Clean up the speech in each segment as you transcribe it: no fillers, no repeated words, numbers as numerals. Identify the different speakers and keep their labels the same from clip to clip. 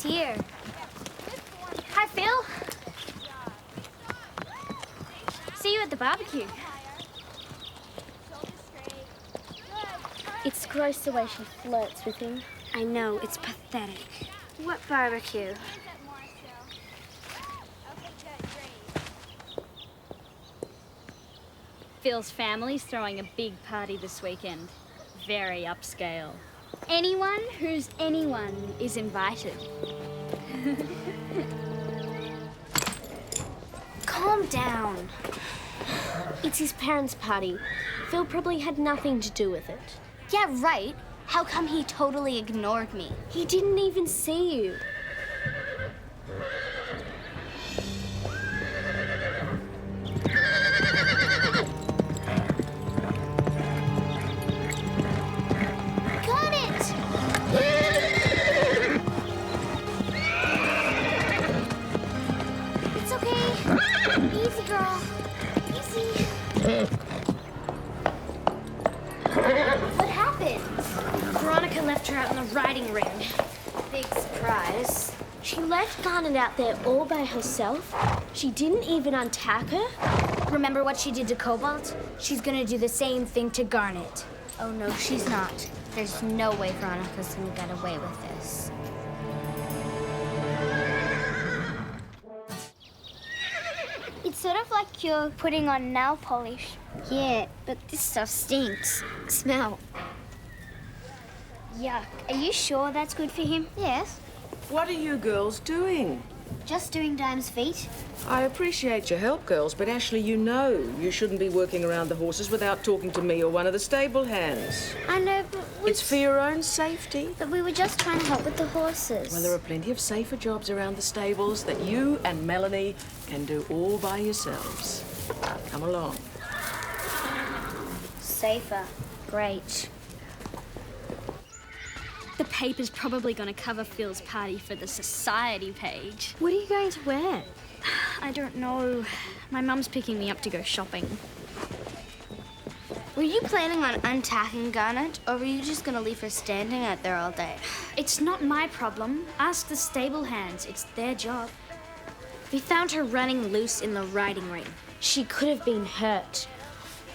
Speaker 1: he's here. Hi, Phil. See you at the barbecue.
Speaker 2: It's gross the way she flirts with him.
Speaker 1: I know, it's pathetic. What barbecue?
Speaker 3: Phil's family's throwing a big party this weekend. Very upscale.
Speaker 1: Anyone who's anyone is invited. Calm down.
Speaker 2: It's his parents' party. Phil probably had nothing to do with it.
Speaker 1: Yeah, right. How come he totally ignored me?
Speaker 2: He didn't even see you.
Speaker 1: Got it! It's okay. Easy, girl. Easy. What happened?
Speaker 2: Veronica left her out in the riding ring.
Speaker 1: Big surprise.
Speaker 2: She left Garnet out there all by herself. She didn't even untack her.
Speaker 1: Remember what she did to Cobalt? She's gonna do the same thing to Garnet. Oh no, she's not. There's no way Veronica's gonna get away with this. It's sort of like you're putting on nail polish. Yeah, but this stuff stinks. Smell. Yuck. Are you sure that's good for him? Yes.
Speaker 4: What are you girls doing?
Speaker 1: Just doing Dime's feet.
Speaker 4: I appreciate your help, girls, but Ashley, you know you shouldn't be working around the horses without talking to me or one of the stable hands.
Speaker 1: I know, but
Speaker 4: It's for your own safety.
Speaker 1: But we were just trying to help with the horses.
Speaker 4: Well, there are plenty of safer jobs around the stables that you and Melanie can do all by yourselves. Come along.
Speaker 1: Safer. Great.
Speaker 3: The paper's probably going to cover Phil's party for the society page.
Speaker 2: What are you going to wear?
Speaker 3: I don't know. My mum's picking me up to go shopping.
Speaker 1: Were you planning on untacking Garnet, or were you just gonna leave her standing out there all day?
Speaker 3: It's not my problem. Ask the stable hands. It's their job. We found her running loose in the riding ring.
Speaker 2: She could have been hurt.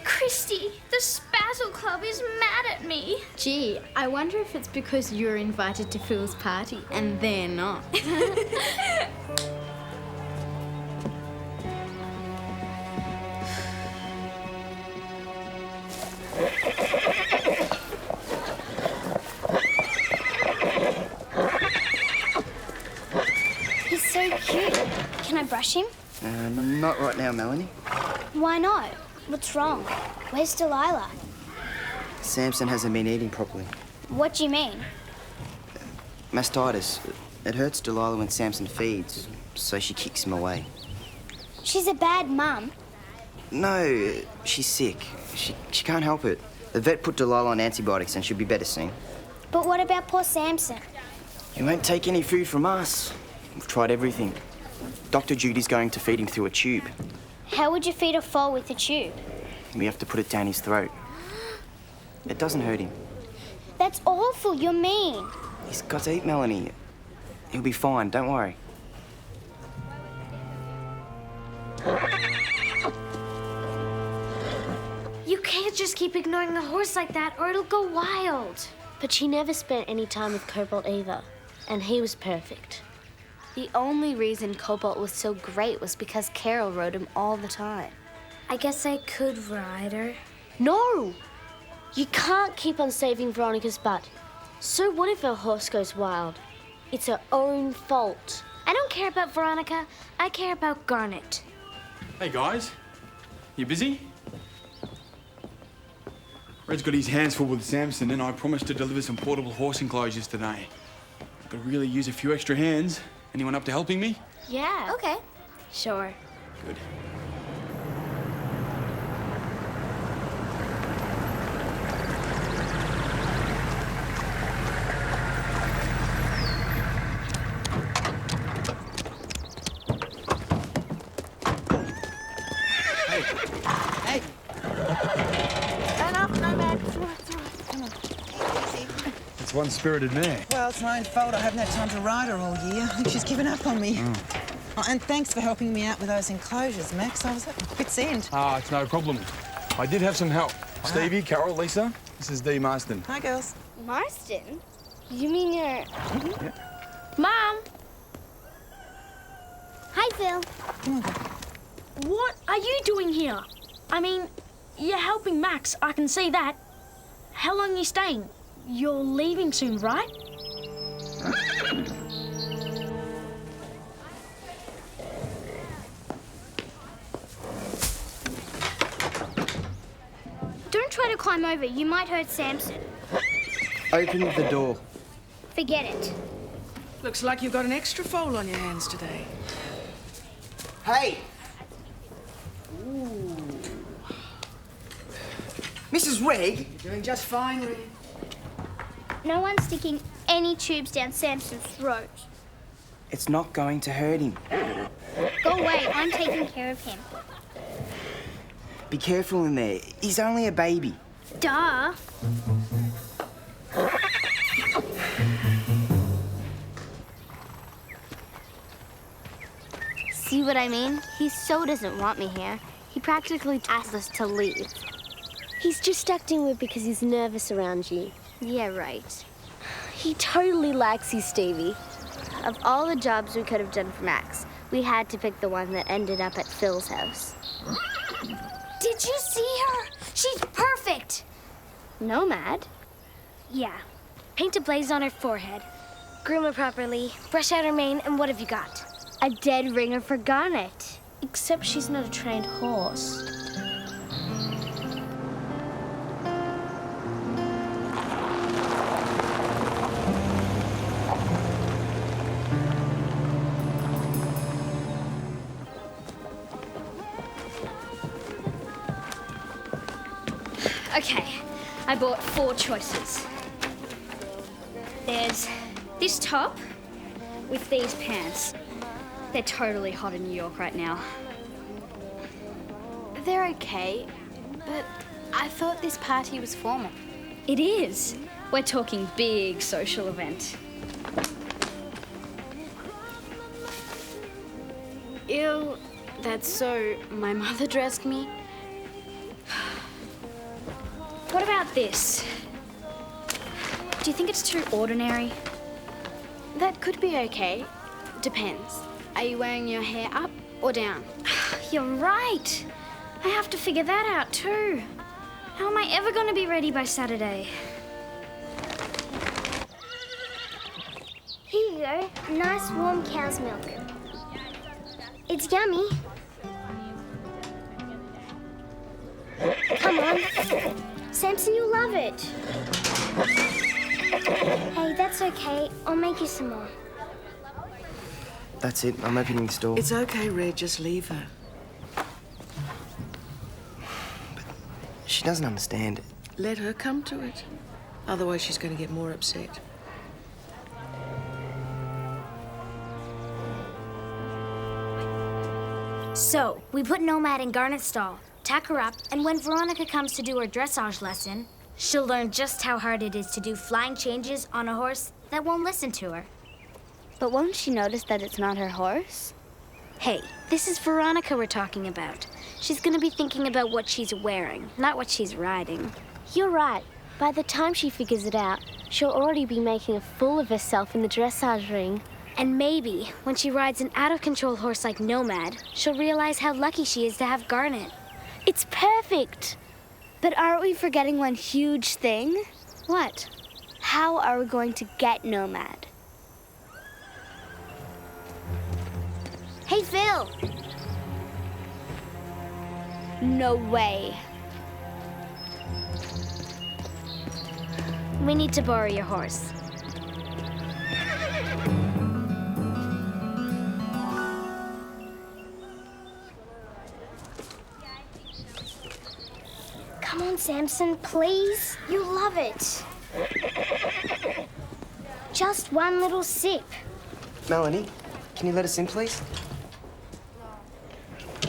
Speaker 3: Christy, the Spazzle Club is mad at me.
Speaker 5: Gee, I wonder if it's because you're invited to Phil's party and they're not.
Speaker 1: He's so cute. Can I brush him?
Speaker 6: Not right now, Melanie.
Speaker 1: Why not? What's wrong? Where's Delilah?
Speaker 6: Samson hasn't been eating properly.
Speaker 1: What do you mean?
Speaker 6: Mastitis. It hurts Delilah when Samson feeds, so she kicks him away.
Speaker 1: She's a bad mum.
Speaker 6: No, she's sick. She can't help it. The vet put Delilah on antibiotics and she'll be better soon.
Speaker 1: But what about poor Samson?
Speaker 6: He won't take any food from us. We've tried everything. Dr. Judy's going to feed him through a tube.
Speaker 1: How would you feed a foal with a tube?
Speaker 6: We have to put it down his throat. It doesn't hurt him.
Speaker 1: That's awful. You're mean.
Speaker 6: He's got to eat, Melanie. He'll be fine, don't worry.
Speaker 2: You can't just keep ignoring the horse like that or it'll go wild. But she never spent any time with Cobalt either, and he was perfect.
Speaker 1: The only reason Cobalt was so great was because Carole rode him all the time.
Speaker 2: I guess I could ride her. No! You can't keep on saving Veronica's butt. So what if her horse goes wild? It's her own fault. I don't care about Veronica. I care about Garnet.
Speaker 7: Hey guys, you busy? Red's got his hands full with Samson and I promised to deliver some portable horse enclosures today. Could really use a few extra hands. Anyone up to helping me?
Speaker 2: Yeah.
Speaker 1: Okay.
Speaker 2: Sure.
Speaker 7: Good.
Speaker 4: Hey! Stand up, Nomad. It's all right, it's all right. Come on. Easy.
Speaker 7: That's That's one spirited mare.
Speaker 8: Well, it's my own fault. I haven't had time to ride her all year. I think she's given up on me. Oh, and thanks for helping me out with those enclosures, Max. I was at my wit's end.
Speaker 7: Ah, it's no problem. I did have some help. Stevie, Carole, Lisa, this is Dee Marston.
Speaker 8: Hi, girls.
Speaker 2: Marston? You mean you're...
Speaker 3: Mom!
Speaker 1: Hi, Phil.
Speaker 3: What are you doing here? I mean, you're helping Max, I can see that. How long are you staying? You're leaving soon, right?
Speaker 1: Don't try to climb over. You might hurt Samson.
Speaker 6: Open the door.
Speaker 1: Forget it.
Speaker 4: Looks like you've got an extra foal on your hands today.
Speaker 6: Hey! Mrs. Reg?
Speaker 4: You're doing just fine, Reg.
Speaker 1: No one's sticking any tubes down Samson's throat.
Speaker 6: It's not going to hurt him.
Speaker 1: Go away. I'm taking care of him.
Speaker 6: Be careful in there. He's only a baby.
Speaker 1: Duh.
Speaker 2: See what I mean? He so doesn't want me here. He practically asked us to leave. He's just acting weird because he's nervous around you. Yeah, right. He totally likes you, Stevie. Of all the jobs we could have done for Max, we had to pick the one that ended up at Phil's house.
Speaker 1: Did you see her? She's perfect.
Speaker 2: Nomad?
Speaker 1: Yeah. Paint a blaze on her forehead. Groom her properly. Brush out her mane, and what have you got?
Speaker 2: A dead ringer for Garnet.
Speaker 3: Except she's not a trained horse.
Speaker 5: Okay, I bought 4 choices. There's this top with these pants. They're totally hot in New York right now. They're okay, but I thought this party was formal. It is. We're talking big social event.
Speaker 3: Ew, that's so... My mother dressed me.
Speaker 5: What about this? Do you think it's too ordinary?
Speaker 3: That could be okay. Depends. Are you wearing your hair up or down?
Speaker 5: You're right. I have to figure that out too. How am I ever going to be ready by Saturday?
Speaker 1: Here you go. Nice warm cow's milk. It's yummy. Come on. Samson, you'll love it. Hey, that's okay. I'll make you some more.
Speaker 6: That's it. I'm opening this door.
Speaker 4: It's okay, Reg. Just leave her.
Speaker 6: She doesn't understand.
Speaker 4: Let her come to it. Otherwise, she's going to get more upset.
Speaker 1: So, we put Nomad in Garnet's stall, tack her up, and when Veronica comes to do her dressage lesson, she'll learn just how hard it is to do flying changes on a horse that won't listen to her.
Speaker 2: But won't she notice that it's not her horse?
Speaker 5: Hey, this is Veronica we're talking about. She's gonna be thinking about what she's wearing, not what she's riding.
Speaker 2: You're right. By the time she figures it out, she'll already be making a fool of herself in the dressage ring.
Speaker 1: And maybe, when she rides an out-of-control horse like Nomad, she'll realize how lucky she is to have Garnet.
Speaker 2: It's perfect! But aren't we forgetting one huge thing?
Speaker 5: What?
Speaker 2: How are we going to get Nomad?
Speaker 1: Hey, Phil!
Speaker 2: No way.
Speaker 1: We need to borrow your horse. Come on, Samson, please. You'll love it. Just one little sip.
Speaker 6: Melanie, can you let us in, please?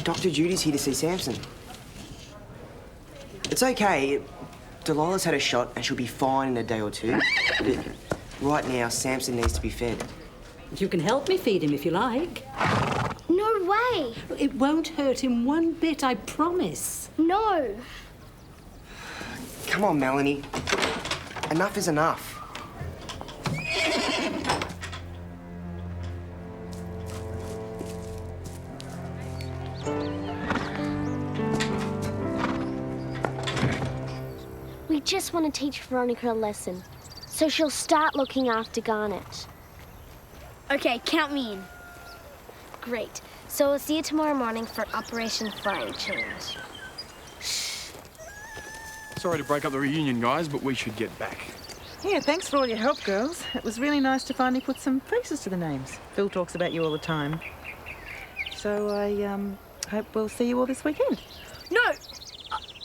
Speaker 6: Dr. Judy's here to see Samson. It's okay. Delilah's had a shot and she'll be fine in a day or two. But right now, Samson needs to be fed.
Speaker 9: You can help me feed him if you like.
Speaker 2: No way.
Speaker 9: It won't hurt him one bit, I promise.
Speaker 2: No.
Speaker 6: Come on, Melanie. Enough is enough.
Speaker 2: We just want to teach Veronica a lesson, so she'll start looking after Garnet.
Speaker 3: Okay, count me in.
Speaker 1: Great. So we'll see you tomorrow morning for Operation Flying Change.
Speaker 7: Sorry to break up the reunion, guys, but we should get back.
Speaker 8: Yeah, thanks for all your help, girls. It was really nice to finally put some faces to the names. Phil talks about you all the time. So I hope we'll see you all this weekend.
Speaker 3: No!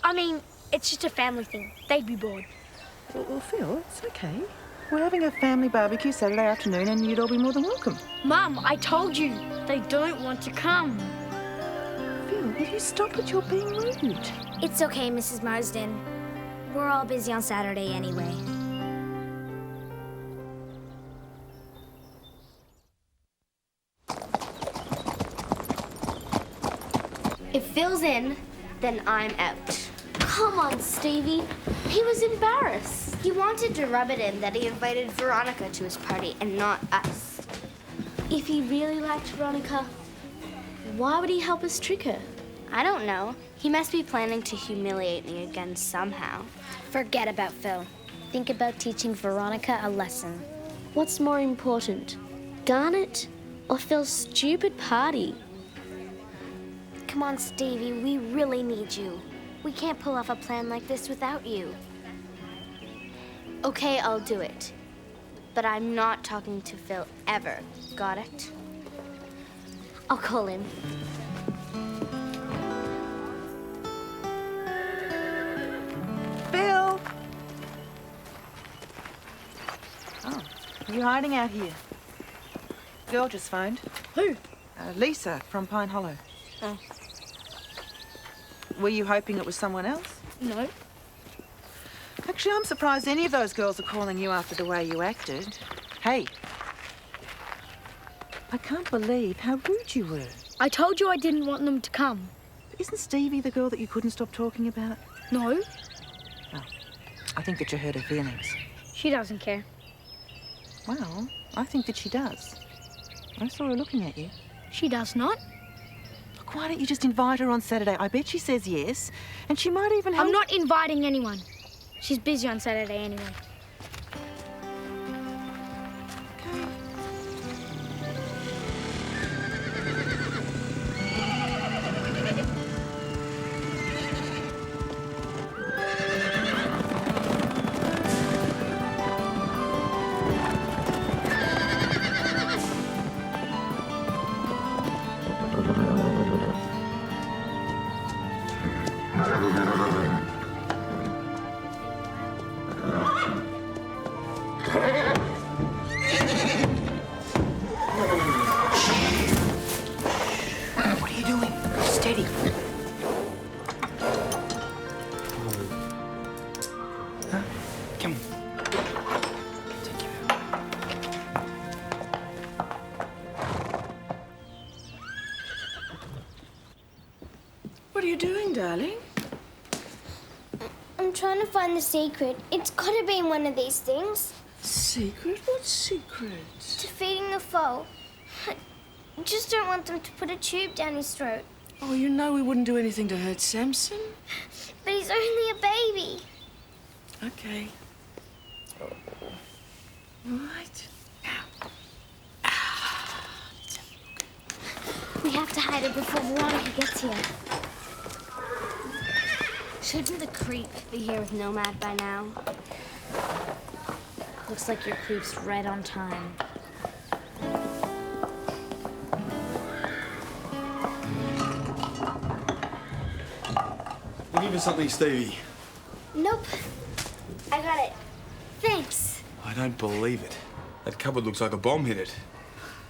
Speaker 3: I mean, it's just a family thing. They'd be bored.
Speaker 8: Well, Phil, it's okay. We're having a family barbecue Saturday afternoon and you'd all be more than welcome.
Speaker 3: Mum, I told you, they don't want to come.
Speaker 8: Phil, will you stop it? You're being rude.
Speaker 1: It's okay, Mrs. Marsden. We're all busy on Saturday anyway.
Speaker 2: If Phil's in, then I'm out. Come on, Stevie. He was embarrassed.
Speaker 1: He wanted to rub it in that he invited Veronica to his party and not us.
Speaker 2: If he really liked Veronica, why would he help us trick her?
Speaker 1: I don't know. He must be planning to humiliate me again somehow. Forget about Phil. Think about teaching Veronica a lesson.
Speaker 2: What's more important, Garnet or Phil's stupid party?
Speaker 1: Come on, Stevie, we really need you. We can't pull off a plan like this without you. Okay, I'll do it. But I'm not talking to Phil ever. Got it?
Speaker 2: I'll call him.
Speaker 8: Phil! Oh, are you hiding out here? Girl just phoned.
Speaker 3: Who?
Speaker 8: Lisa from Pine Hollow.
Speaker 3: Oh.
Speaker 8: Were you hoping it was someone else?
Speaker 3: No.
Speaker 8: Actually, I'm surprised any of those girls are calling you after the way you acted. Hey. I can't believe how rude you were.
Speaker 3: I told you I didn't want them to come.
Speaker 8: Isn't Stevie the girl that you couldn't stop talking about?
Speaker 3: No,
Speaker 8: Oh, I think that you hurt her feelings.
Speaker 3: she doesn't care.
Speaker 8: Well, I think that she does. I saw her looking at you.
Speaker 3: She does not.
Speaker 8: Look, why don't you just invite her on Saturday? I bet she says yes, and she might even help.
Speaker 3: I'm not inviting anyone. She's busy on Saturday anyway.
Speaker 6: What are you doing? Steady. Huh? Come on. Take you out.
Speaker 4: What are you doing, darling?
Speaker 1: I'm trying to find the secret. It's gotta be in one of these things.
Speaker 4: Secret? What secret?
Speaker 1: Defeating the foe. I just don't want them to put a tube down his throat.
Speaker 4: Oh, you know we wouldn't do anything to hurt Samson.
Speaker 1: But he's only a baby.
Speaker 4: Okay. Right.
Speaker 1: We have to hide it before Veronica gets here. Shouldn't the creep be here with Nomad by now? Looks like your creep's right on time.
Speaker 7: We'll give you something, Stevie.
Speaker 1: Nope. I got it. Thanks.
Speaker 7: I don't believe it. That cupboard looks like a bomb hit it.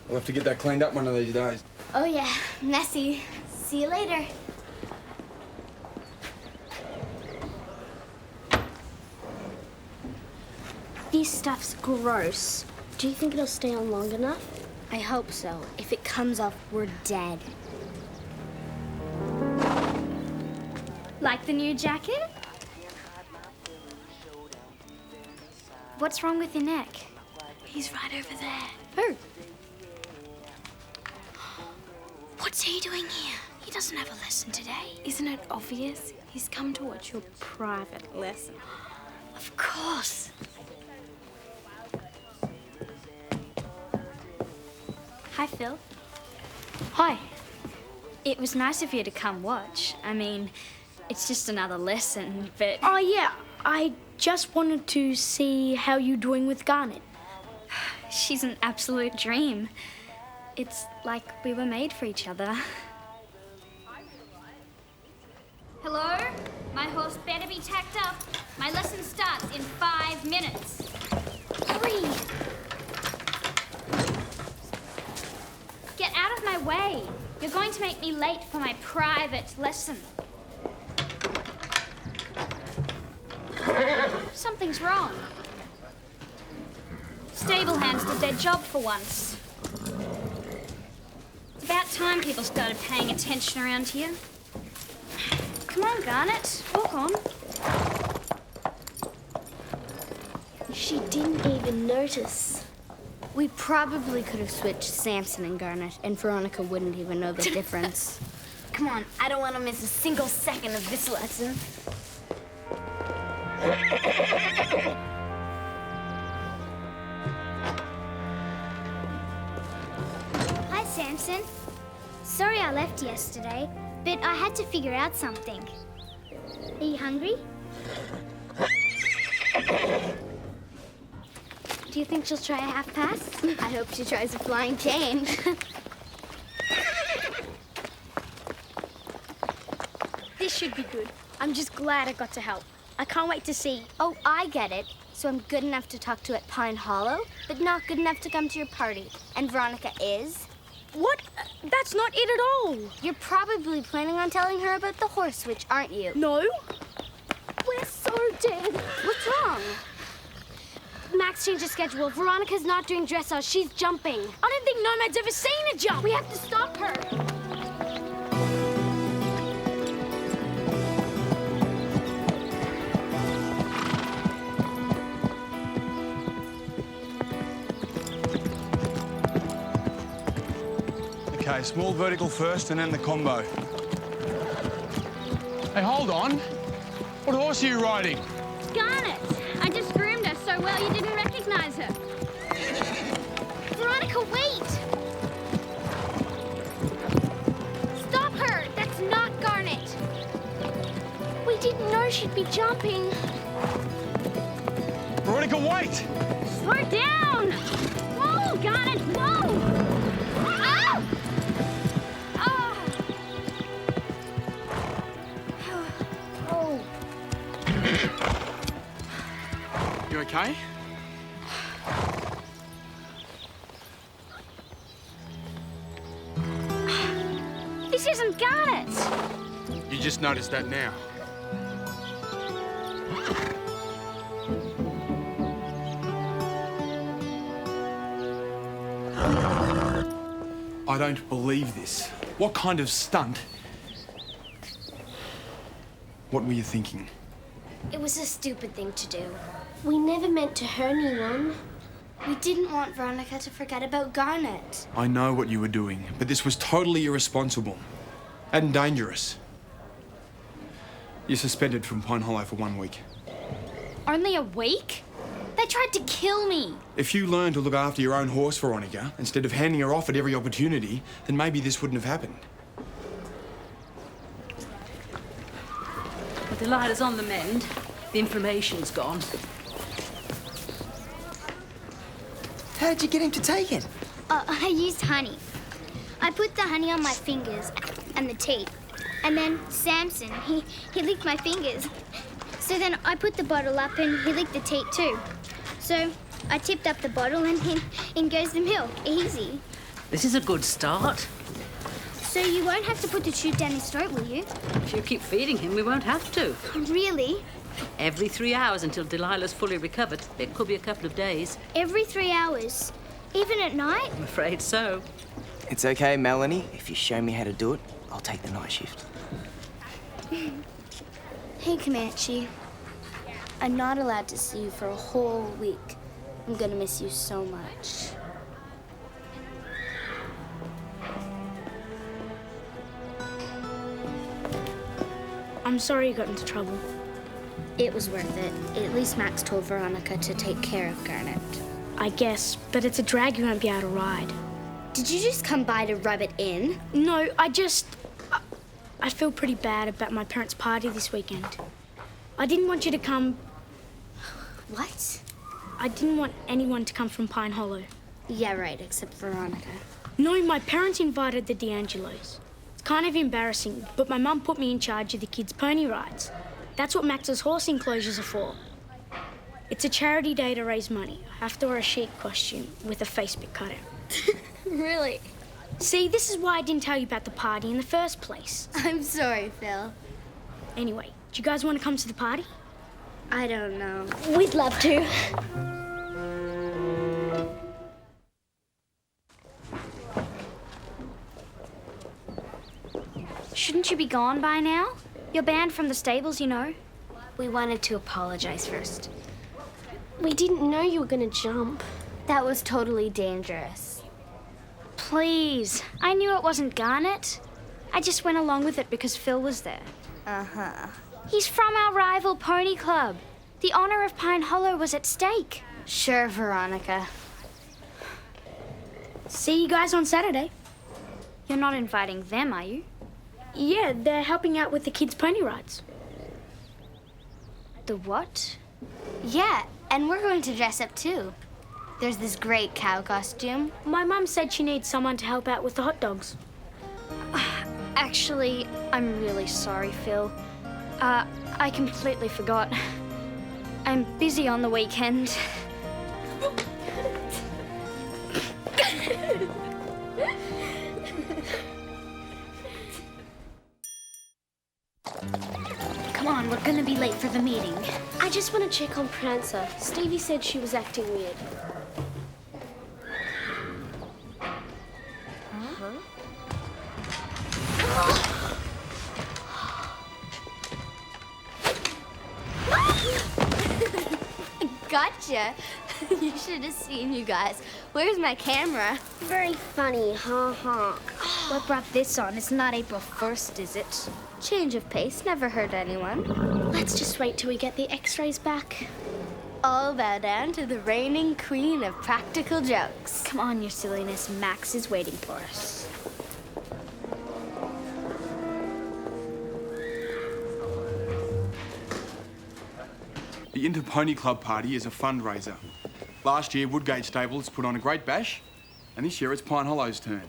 Speaker 7: We'll have to get that cleaned up one of these days.
Speaker 1: Oh yeah, messy. See you later.
Speaker 2: His stuff's gross. Do you think it'll stay on long enough?
Speaker 1: I hope so. If it comes off, we're dead. Like the new jacket? What's wrong with your neck?
Speaker 2: He's right over there.
Speaker 1: Oh.
Speaker 2: What's he doing here? He doesn't have a lesson today. Isn't it obvious? He's come to watch your private lesson. Of course.
Speaker 1: Hi, Phil.
Speaker 5: Hi. It was nice of you to come watch. I mean, it's just another lesson, but...
Speaker 3: Oh, yeah. I just wanted to see how you're doing with Garnet.
Speaker 5: She's an absolute dream. It's like we were made for each other.
Speaker 1: Hello? My horse better be tacked up. My lesson starts in 5 minutes. Hurry! Get out of my way. You're going to make me late for my private lesson. Something's wrong. Stable hands did their job for once. It's about time people started paying attention around here. Come on, Garnet. Walk on.
Speaker 2: She didn't even notice.
Speaker 1: We probably could have switched Samson and Garnet, and Veronica wouldn't even know the difference. Come on, I don't want to miss a single second of this lesson. Hi, Samson. Sorry I left yesterday, but I had to figure out something. Are you hungry? Do you think she'll try a half pass? I hope she tries a flying cane.
Speaker 3: This should be good. I'm just glad I got to help. I can't wait to see.
Speaker 1: Oh, I get it. So I'm good enough to talk to at Pine Hollow, but not good enough to come to your party. And Veronica is?
Speaker 3: What? That's not it at all.
Speaker 1: You're probably planning on telling her about the horse switch, aren't you?
Speaker 3: No.
Speaker 1: We're so dead. What's wrong? Max changed the schedule. Veronica's not doing dressage. She's jumping.
Speaker 3: I don't think Nomad's ever seen a jump.
Speaker 1: We have to stop her.
Speaker 7: Okay, small vertical first and then the combo. Hey, hold on. What horse are you riding?
Speaker 1: Garnet. I just groomed her so well you didn't recognize her. Veronica, wait! Stop her! That's not Garnet.
Speaker 2: We didn't know she'd be jumping.
Speaker 7: Veronica, wait!
Speaker 1: Slow down! Whoa, Garnet, whoa! Ah! Ah! Oh.
Speaker 7: You okay?
Speaker 1: This isn't Garnet!
Speaker 7: You just noticed that now. I don't believe this. What kind of stunt? What were you thinking?
Speaker 1: It was a stupid thing to do.
Speaker 2: We never meant to hurt anyone.
Speaker 1: We didn't want Veronica to forget about Garnet.
Speaker 7: I know what you were doing, but this was totally irresponsible and dangerous. You're suspended from Pine Hollow for 1 week.
Speaker 1: Only a week? They tried to kill me.
Speaker 7: If you learn to look after your own horse, Veronica, instead of handing her off at every opportunity, then maybe this wouldn't have happened.
Speaker 9: The lighter's on the mend. The inflammation's gone.
Speaker 6: How did you get him to take it?
Speaker 1: I used honey. I put the honey on my fingers and the tape. And then Samson, he licked my fingers. So then I put the bottle up and he licked the tape too. So I tipped up the bottle and in goes the milk. Easy.
Speaker 9: This is a good start.
Speaker 1: So you won't have to put the tube down his throat, will you?
Speaker 9: If you keep feeding him, we won't have to.
Speaker 1: Really?
Speaker 9: Every 3 hours until Delilah's fully recovered. It could be a couple of days.
Speaker 1: Every 3 hours? Even at night?
Speaker 9: I'm afraid so.
Speaker 6: It's okay, Melanie. If you show me how to do it, I'll take the night shift.
Speaker 2: Hey, Comanche. I'm not allowed to see you for a whole week. I'm gonna miss you so much.
Speaker 3: I'm sorry you got into trouble.
Speaker 2: It was worth it. At least Max told Veronica to take care of Garnet.
Speaker 3: I guess, but it's a drag you won't be able to ride.
Speaker 2: Did you just come by to rub it in?
Speaker 3: No, I feel pretty bad about my parents' party this weekend. I didn't want you to come.
Speaker 2: What?
Speaker 3: I didn't want anyone to come from Pine Hollow.
Speaker 2: Yeah, right, except Veronica.
Speaker 3: No, my parents invited the D'Angelos. It's kind of embarrassing, but my mum put me in charge of the kids' pony rides. That's what Max's horse enclosures are for. It's a charity day to raise money. I have to wear a sheep costume with a face bit cut out.
Speaker 2: Really?
Speaker 3: See, this is why I didn't tell you about the party in the first place.
Speaker 2: I'm sorry, Phil.
Speaker 3: Anyway, do you guys want to come to the party?
Speaker 2: I don't know.
Speaker 3: We'd love to.
Speaker 5: Shouldn't you be gone by now? You're banned from the stables, you know.
Speaker 2: We wanted to apologize first.
Speaker 10: We didn't know you were gonna jump.
Speaker 2: That was totally dangerous.
Speaker 5: Please, I knew it wasn't Garnet. I just went along with it because Phil was there.
Speaker 2: Uh-huh.
Speaker 5: He's from our rival pony club. The honor of Pine Hollow was at stake.
Speaker 2: Sure, Veronica.
Speaker 3: See you guys on Saturday.
Speaker 5: You're not inviting them, are you?
Speaker 3: Yeah, they're helping out with the kids' pony rides.
Speaker 5: The what?
Speaker 2: Yeah, and we're going to dress up too. There's this great cow costume.
Speaker 3: My mum said she needs someone to help out with the hot dogs.
Speaker 5: Actually, I'm really sorry, Phil. I completely forgot. I'm busy on the weekend. Come on, we're gonna be late for the meeting.
Speaker 10: I just want to check on Prancer. Stevie said she was acting weird.
Speaker 2: Gotcha. You should have seen you guys. Where's my camera?
Speaker 10: Very funny, ha.
Speaker 5: What brought this on? It's not April 1st, is it?
Speaker 2: Change of pace never hurt anyone.
Speaker 10: Let's just wait till we get the x-rays back.
Speaker 2: All bow down to the reigning queen of practical jokes.
Speaker 5: Come on, your silliness. Max is waiting for us.
Speaker 7: The Inter Pony Club party is a fundraiser. Last year, Woodgate Stables put on a great bash, and this year it's Pine Hollow's turn.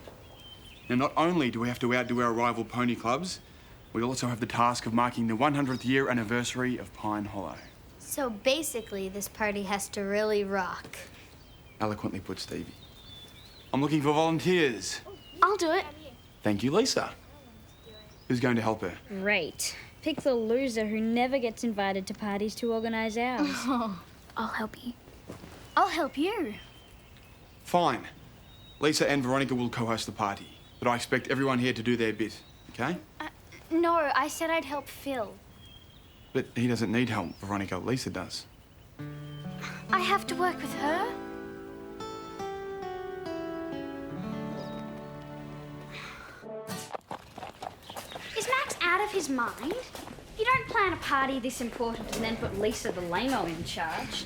Speaker 7: Now, not only do we have to outdo our rival pony clubs, we also have the task of marking the 100th year anniversary of Pine Hollow.
Speaker 2: So basically, this party has to really rock.
Speaker 7: Eloquently put, Stevie. I'm looking for volunteers.
Speaker 10: I'll do it.
Speaker 7: Thank you, Lisa. Who's going to help her?
Speaker 5: Great. Pick the loser who never gets invited to parties to organise ours.
Speaker 3: I'll help you.
Speaker 5: I'll help you.
Speaker 7: Fine. Lisa and Veronica will co-host the party, but I expect everyone here to do their bit, okay?
Speaker 5: No, I said I'd help Phil.
Speaker 7: But he doesn't need help, Veronica. Lisa does.
Speaker 5: I have to work with her. Is Max out of his mind? You don't plan a party this important and then put Lisa the lame-o in charge.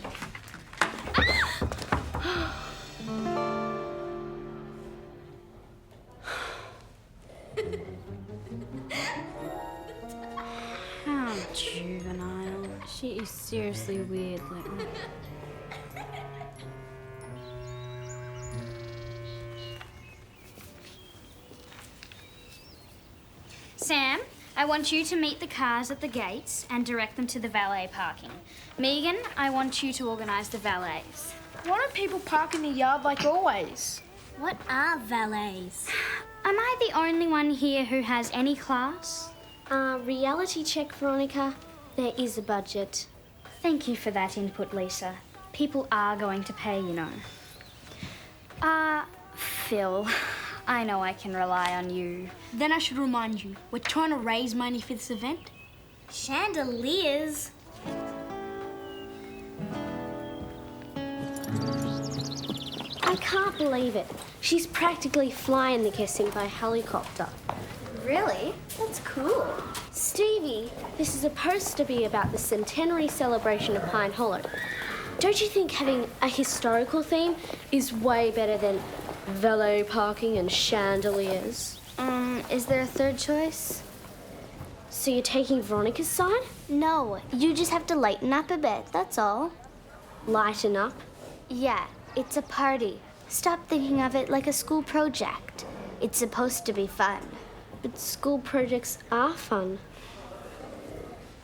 Speaker 5: How juvenile. She is seriously weird, Linton. Sam, I want you to meet the cars at the gates and direct them to the valet parking. Megan, I want you to organise the valets.
Speaker 3: Why don't people park in the yard like always?
Speaker 2: What are valets?
Speaker 5: Am I the only one here who has any class?
Speaker 10: Reality check, Veronica.
Speaker 2: There is a budget.
Speaker 5: Thank you for that input, Lisa. People are going to pay, you know. Phil, I know I can rely on you.
Speaker 3: Then I should remind you, we're trying to raise money for this event.
Speaker 5: Chandeliers?
Speaker 2: I can't believe it. She's practically flying the kissing by helicopter.
Speaker 5: Really? That's cool.
Speaker 2: Stevie, this is supposed to be about the centenary celebration of Pine Hollow. Don't you think having a historical theme is way better than valet parking and chandeliers?
Speaker 1: Is there a third choice?
Speaker 2: So you're taking Veronica's side?
Speaker 1: No, you just have to lighten up a bit, that's all.
Speaker 2: Lighten up?
Speaker 1: Yeah, it's a party. Stop thinking of it like a school project. It's supposed to be fun.
Speaker 2: But school projects are fun.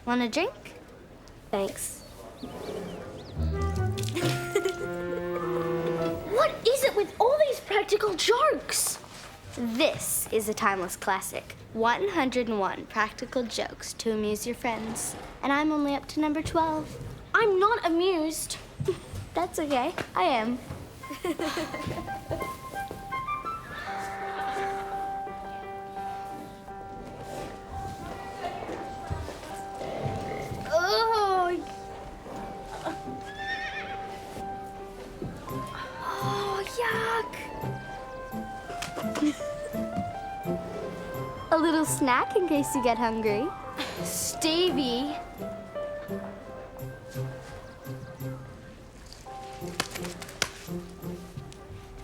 Speaker 1: Want a drink?
Speaker 2: Thanks.
Speaker 1: What is it with all these practical jokes? This is a timeless classic. 101 practical jokes to amuse your friends. And I'm only up to number 12.
Speaker 2: I'm not amused.
Speaker 1: That's okay. I am.
Speaker 2: Oh, yuck.
Speaker 1: A little snack in case you get hungry.
Speaker 2: Stevie.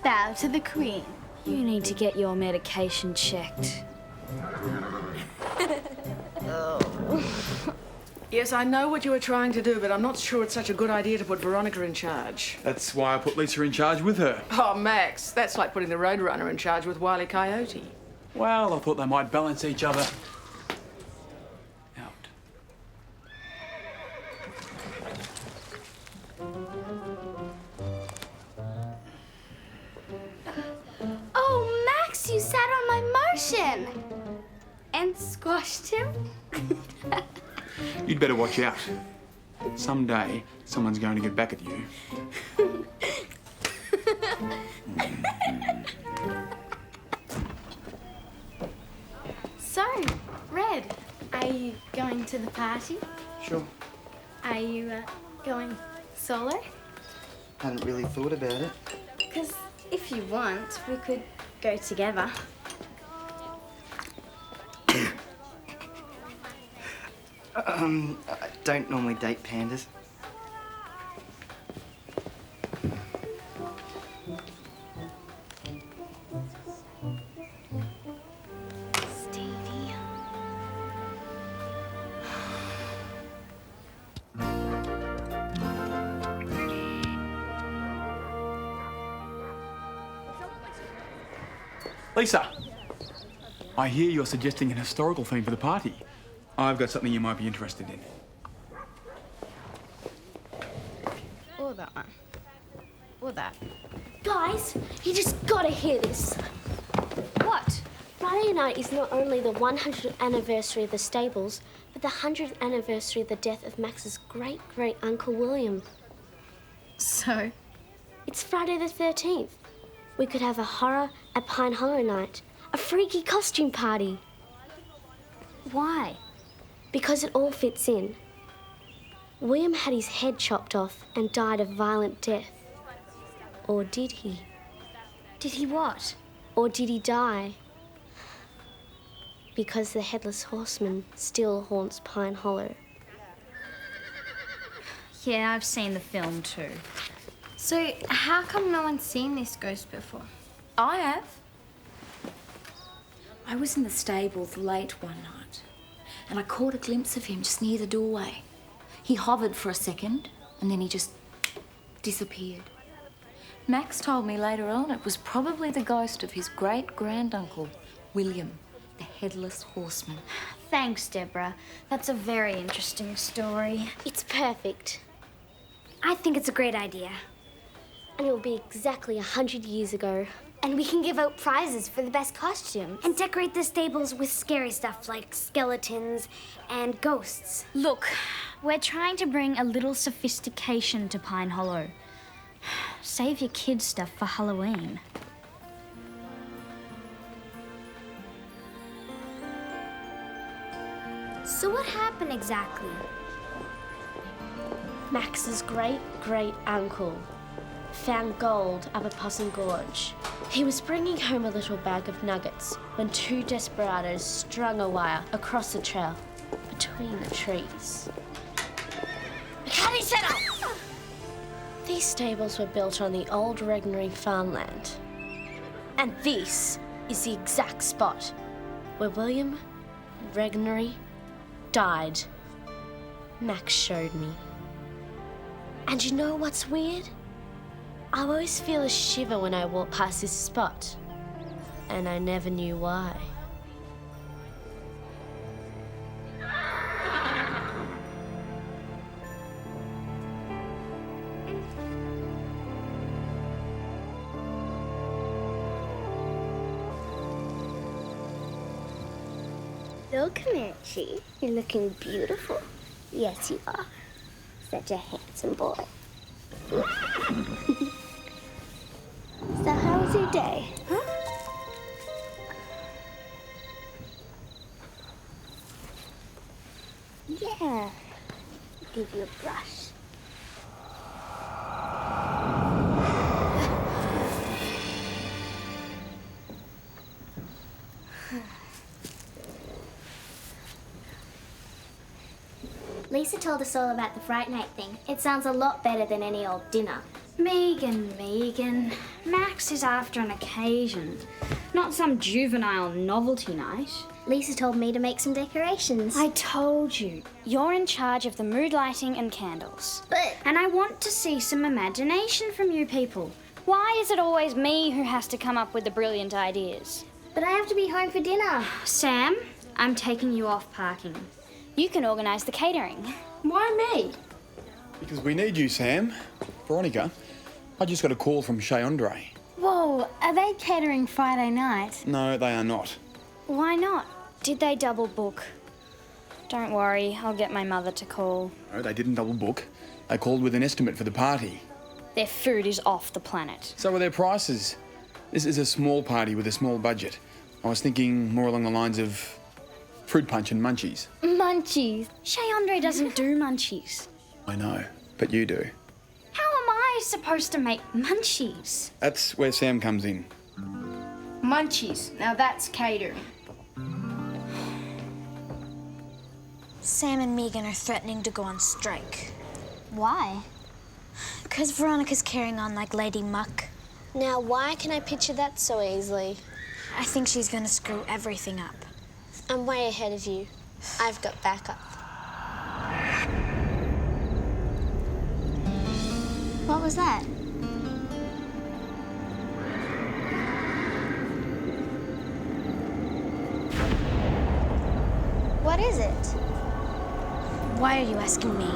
Speaker 1: Bow to the queen.
Speaker 5: You need to get your medication checked.
Speaker 4: Yes, I know what you were trying to do, but I'm not sure it's such a good idea to put Veronica in charge.
Speaker 7: That's why I put Lisa in charge with her.
Speaker 4: Oh, Max, that's like putting the Roadrunner in charge with Wile E. Coyote.
Speaker 7: Well, I thought they might balance each other out.
Speaker 1: Oh, Max, you sat on my Martian. And squashed him?
Speaker 7: You'd better watch out. Someday, someone's going to get back at you.
Speaker 1: So, Red, are you going to the party?
Speaker 6: Sure.
Speaker 1: Are you going solo?
Speaker 6: Hadn't really thought about it.
Speaker 1: Because if you want, we could go together.
Speaker 6: I don't normally date pandas.
Speaker 1: Stevie.
Speaker 7: Lisa, I hear you're suggesting an historical theme for the party. I've got something you might be interested in.
Speaker 1: Or that one. Or that.
Speaker 2: Guys, you just gotta hear this.
Speaker 1: What?
Speaker 2: Friday night is not only the 100th anniversary of the stables, but the 100th anniversary of the death of Max's great-great-uncle William.
Speaker 1: So?
Speaker 2: It's Friday the 13th. We could have a horror at Pine Hollow night, a freaky costume party.
Speaker 1: Why?
Speaker 2: Because it all fits in. William had his head chopped off and died a violent death. Or did he?
Speaker 1: Did he what?
Speaker 2: Or did he die? Because the headless horseman still haunts Pine Hollow.
Speaker 5: Yeah, I've seen the film too.
Speaker 1: So, how come no one's seen this ghost before?
Speaker 11: I have. I was in the stables late one night, and I caught a glimpse of him just near the doorway. He hovered for a second, and then he just disappeared. Max told me later on it was probably the ghost of his great-granduncle, William, the headless horseman.
Speaker 5: Thanks, Deborah. That's a very interesting story.
Speaker 2: It's perfect.
Speaker 1: I think it's a great idea.
Speaker 2: And it will be exactly 100 years ago. And we can give out prizes for the best costumes.
Speaker 5: And decorate the stables with scary stuff like skeletons and ghosts. Look, we're trying to bring a little sophistication to Pine Hollow. Save your kids' stuff for Halloween.
Speaker 2: So what happened exactly?
Speaker 10: Max's great-great-uncle found gold up a Possum Gorge. He was bringing home a little bag of nuggets when two desperados strung a wire across the trail between the trees.
Speaker 2: Cutting set up!
Speaker 10: These stables were built on the old Regnery farmland. And this is the exact spot where William Regnery died. Max showed me. And you know what's weird? I always feel a shiver when I walk past this spot. And I never knew why.
Speaker 2: Look, Mitchie, you're looking beautiful. Yes, you are. Such a handsome boy. So how was your day? Huh? Yeah. Give you a brush. Lisa told us all about the Fright Night thing. It sounds a lot better than any old dinner.
Speaker 5: Megan, Max is after an occasion, not some juvenile novelty night.
Speaker 2: Lisa told me to make some decorations.
Speaker 5: I told you, you're in charge of the mood lighting and candles. And I want to see some imagination from you people. Why is it always me who has to come up with the brilliant ideas?
Speaker 2: But I have to be home for dinner.
Speaker 5: Sam, I'm taking you off parking. You can organise the catering.
Speaker 3: Why me?
Speaker 7: Because we need you, Sam. Veronica, I just got a call from Chez Andre.
Speaker 3: Whoa, are they catering Friday night?
Speaker 7: No, they are not.
Speaker 5: Why not? Did they double book? Don't worry, I'll get my mother to call.
Speaker 7: No, they didn't double book. They called with an estimate for the party.
Speaker 5: Their food is off the planet.
Speaker 7: So are their prices. This is a small party with a small budget. I was thinking more along the lines of fruit punch and munchies.
Speaker 5: Munchies? Chez Andre doesn't do munchies.
Speaker 7: I know, but you do.
Speaker 5: How am I supposed to make munchies?
Speaker 7: That's where Sam comes in.
Speaker 3: Munchies. Now that's catering.
Speaker 12: Sam and Megan are threatening to go on strike.
Speaker 2: Why?
Speaker 12: Because Veronica's carrying on like Lady Muck.
Speaker 2: Now, why can I picture that so easily?
Speaker 12: I think she's gonna screw everything up.
Speaker 2: I'm way ahead of you. I've got backup. What was that? What is it?
Speaker 12: Why are you asking me?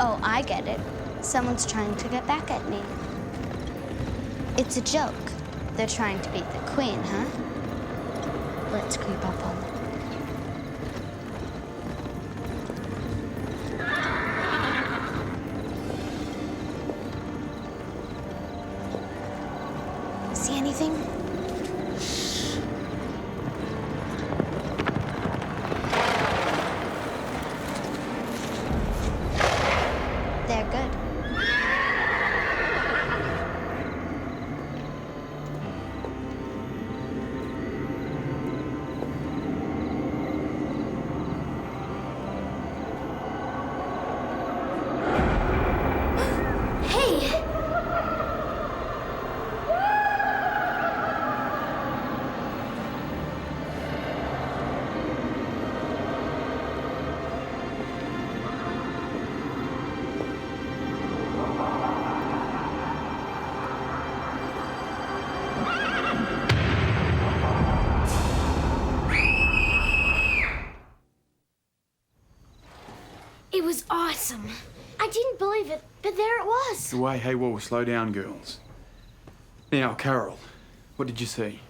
Speaker 2: Oh, I get it. Someone's trying to get back at me. It's a joke. They're trying to beat the queen, huh? Let's creep up on them.
Speaker 12: See anything?
Speaker 2: They're good.
Speaker 5: It was awesome. I didn't believe it, but there it was.
Speaker 7: Hey, whoa, slow down, girls. Now, Carole, what did you see?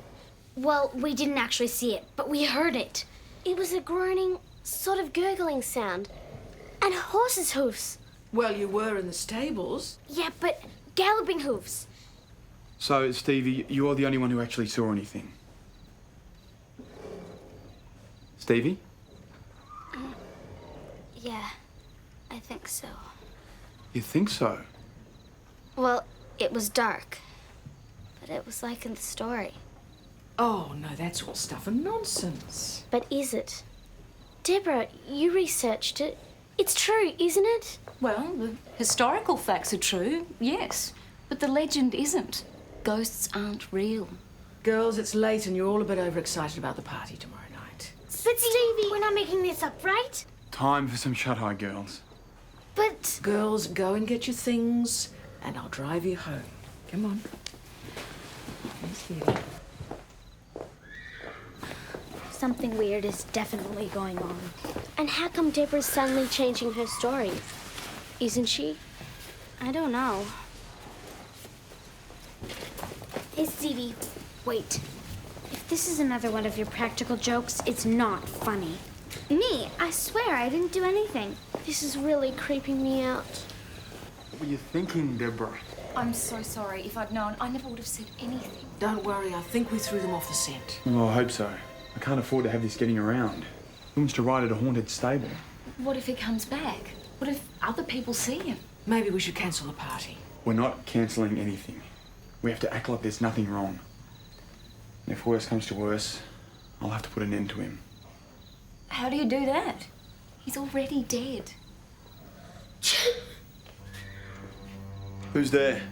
Speaker 2: Well, we didn't actually see it, but we heard it. It was a groaning, sort of gurgling sound. And horses' hoofs.
Speaker 4: Well, you were in the stables.
Speaker 2: Yeah, but galloping hoofs.
Speaker 7: So, Stevie, you're the only one who actually saw anything. Stevie?
Speaker 1: Yeah, I think so.
Speaker 7: You think so?
Speaker 1: Well, it was dark, but it was like in the story.
Speaker 4: Oh, no, that's all stuff and nonsense.
Speaker 2: But is it? Deborah, you researched it. It's true, isn't it?
Speaker 11: Well, the historical facts are true, yes. But the legend isn't. Ghosts aren't real.
Speaker 4: Girls, it's late and you're all a bit overexcited about the party tomorrow night.
Speaker 2: But Stevie, we're not making this up, right?
Speaker 7: Time for some shut-eye, girls.
Speaker 2: But...
Speaker 4: Girls, go and get your things and I'll drive you home. Come on. Yes, dear.
Speaker 1: Something weird is definitely going on.
Speaker 2: And how come Deborah's suddenly changing her story? Isn't she?
Speaker 1: I don't know. Hey, Stevie, wait. If this is another one of your practical jokes, it's not funny. Me? I swear I didn't do anything.
Speaker 2: This is really creeping me out.
Speaker 7: What were you thinking, Deborah?
Speaker 11: I'm so sorry. If I'd known, I never would have said anything.
Speaker 4: Don't worry, I think we threw them off the scent.
Speaker 7: Well, I hope so. I can't afford to have this getting around. Who wants to ride at a haunted stable?
Speaker 11: What if he comes back? What if other people see him?
Speaker 4: Maybe we should cancel the party.
Speaker 7: We're not cancelling anything. We have to act like there's nothing wrong. And if worse comes to worse, I'll have to put an end to him.
Speaker 11: How do you do that? He's already dead.
Speaker 7: Who's there?